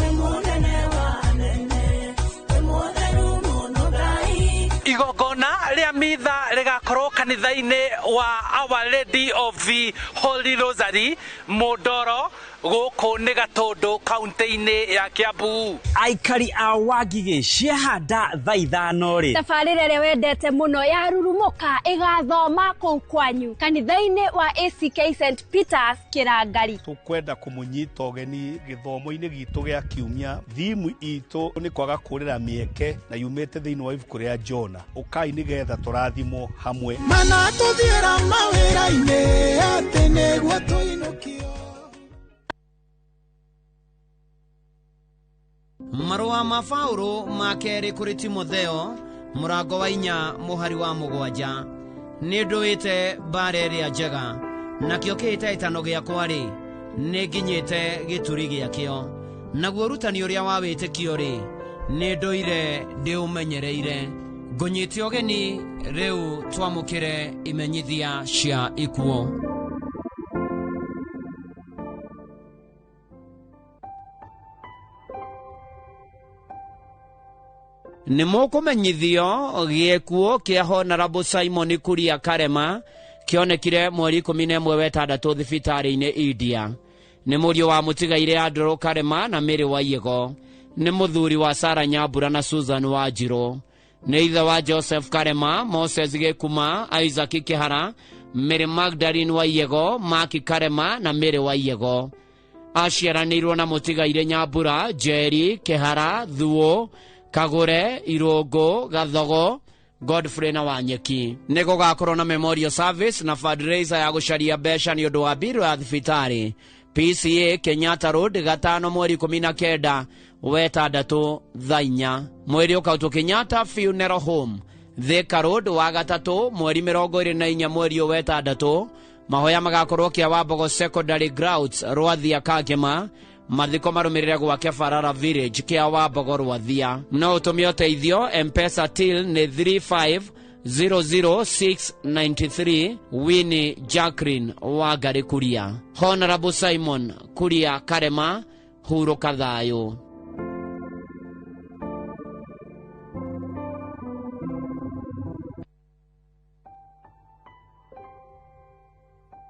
Igongona ria mitha rigakorwo kanitha-ini wa Our Lady of the Holy Rosary Mondoro guku ni Gatundu kaunti-ini ya Kiambu. Aikari a Wangige ciahanda thaa 5 ri tabarire ria wendete muno ya rurumuka igathoma kuu kwanyu kanitha-ini wa ACK St Peters Kirangari. Tukwenda kumunyita ugeni githomo-ini gitu gia kiumia. Thimu itu ni kwaga kurira mieke na yumete thiini wa ibuku ria Jona. Ukai nigetha turathimo hamwe mana tuthiira mawira-ini ati niguo tuinukio. Marua ma Paulo ma keri kuri Timotheo murango wa 4 muhari wa 7 ni nduite bare ria njega nakio kiite itano giakwa ri ni nginyite gituri giakio naguo rutani uria wa witikio ri ni nduire ndi umenyereire ngunyite ogeni riu twamukire imenyithia cia ikuo. Ni mukumenyithio giekuo kia Honorable Simon Kuria Karema kionekire mweri 11 wetandatu thibitari-ini India. nĩ mũriũ wa mũtigaire Andrew Karema na Mary Waiyego, nĩ mũthuri wa Sara Nyambura na Susan Wanjiru, nĩ ithe wa Joseph Karema, Moses Gĩkuma, Isaac Kĩhara, Mary Magdalene Waiyego, Mark Karema na Mary Waiyego. Aciaranĩirwo na mũtigaire Nyambura, Jerry, Kĩhara, Thuo, Kagũre, Irũngũ, Gathogo, Godfrey na Wanyeki. Nĩ gũgakorwo na memorial service na fundraiser ya gũcaria mbeca nĩ ũndũ wa mbirũ ya thibitarĩ PCA Kenyatta Road 5/19 wetandatũ thaa 4. Mwĩrĩ ũkautwo Kenyatta Funeral Home Thika Road wa gatatũ 24 wetandatũ. Mahoya magakorwo kĩa Wambogo Secondary Grounds Rwathia Kagema. Mathiko marũmĩrĩre gwake Farara Village kĩa Wambogo Rwathia. No ũtũmie ũteithio M-Pesa till nĩ 3500693. Winnie Jacqueline Wangari Kuria. Honorable Simon Kuria Karema, hurũka thayũ.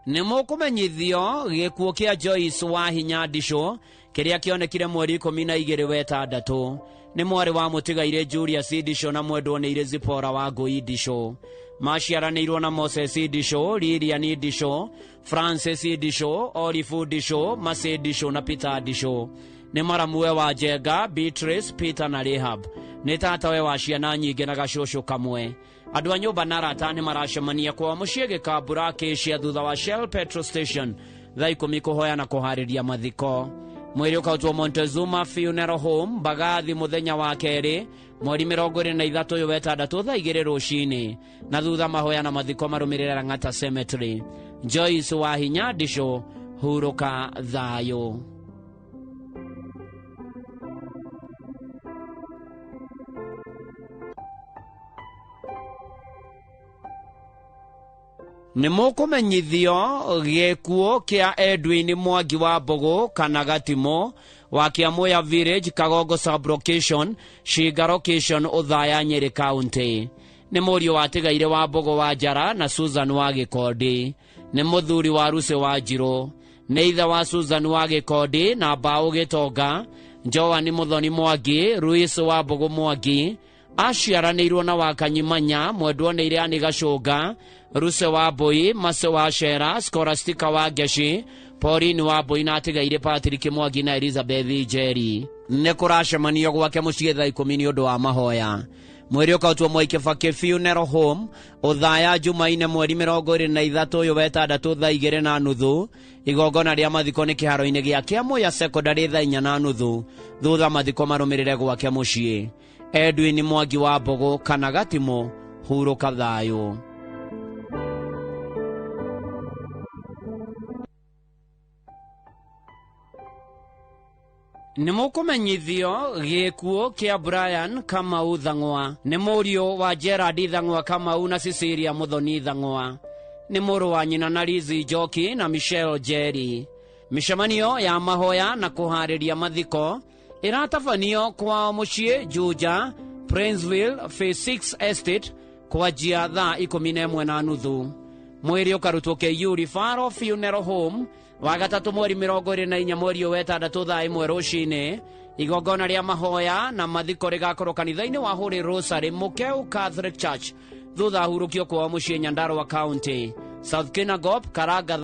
Nĩ mũkũmenyithio gĩkuũ kĩa Joyce Wahinya Ndisho kĩrĩa kĩonekire mweri 12 wetandatũ. Nĩ mwarĩ wa mũtigaire Julius Ndisho na mwendwo nĩ Zipora wa Ngũi Ndisho. Maciaranĩirwo na Moses Ndisho, Lilian Ndisho, Francis Ndisho, Olive Ndisho, Mercy Ndisho na Peter Ndisho. Nĩ maramue wa Njenga, Beatrice, Peter na Rehab. Nĩ tatawe wa ciana nyingĩ na gacũcũ kamwe. Andũ a nyũmba na arata nĩ maracemania kwa mũciĩ Gĩkambura Acacia thutha wa Shell Petrol Station thaa 10 kũhoya na kũharĩria mathiko. Mwĩrĩ ũkautwo Montezuma Funeral Home Mbagathi mũthenya wa kerĩ mweri 23 wetandatũ thaa 2 rũcinĩ, na thutha mahoya na mathiko marũmĩrĩre Lang'ata Cemetery. Joyce Wahinya Ndisho, hurũka thayũ. Nĩ mũkũmenyithio gĩkuũ kĩa Edwin Mwangi wa Mbogo kana Gatimo wa Kĩamũya Village Kagongo Sub-Location Shinga Location Othaya Nyeri County. Nĩ mũriũ wa tigaire wa Mbogo wa Njara na Susan wa Gĩkondi. Nĩ mũthuri wa Lucy Wanjiru. Nĩ ithe wa Susan wa Gĩkondi na Mbaũ Gĩtonga, Joan Muthoni Mwangi, Luis wa Mbogo Mwangi. Aciaranĩirwo na Wakanyimanya, mwendwo nĩ Iriani Gacũnga, Ruse wa Mbũi, Mase wa Shera, Scholastica wa Ngeci, Pauline wa Mbũi na atigaire Patrick Mwangi na Elizabeth Njeri. Nĩ kũracemanio gwake mũciĩ thaa 10 nĩ ũndũ wa mahoya. Mwĩrĩ ũkautwo Mwai Kĩbakĩ Funeral Home Othaya Jumaine mweri 23 wetandatũ thaa 2:30. Igongona rĩa mathiko nĩ kĩharo-inĩ gĩa Kĩamũya Secondary thaa 4:30. Thutha mathiko marũmĩrĩre gwake mũciĩ. Edwin Mwangi wa Mbogo kana Gatimo, hurũka thayũ. Nĩ mũkũmenyithio gĩkuũ kĩa Brian Kamau Thang'wa. Nĩ mũriũ wa Gerard Thang'wa Kamau na Cecilia Muthoni Thang'wa. Nĩ mũrũ wa nyina na Lizzie Njoki na Michelle Njeri. Mĩcemanio ya mahoya na kũharĩria mathiko ĩratabanio kwa mũciĩ Juja Princeville Phase 6 Estate kwanjia thaa 11:30. Mwĩrĩ ũkarutwo KU Referral Funeral Home wa gatatũ mweri 24 mweri wetandatũ thaa 1 rũcinĩ. Igongona rĩa mahoya na mathiko rĩgakorwo kanitha-inĩ wa Holy Rosary Mukeu Catholic Church thutha hurũkio kwa mũciĩ Nyandarua County. South Kinangop Karanga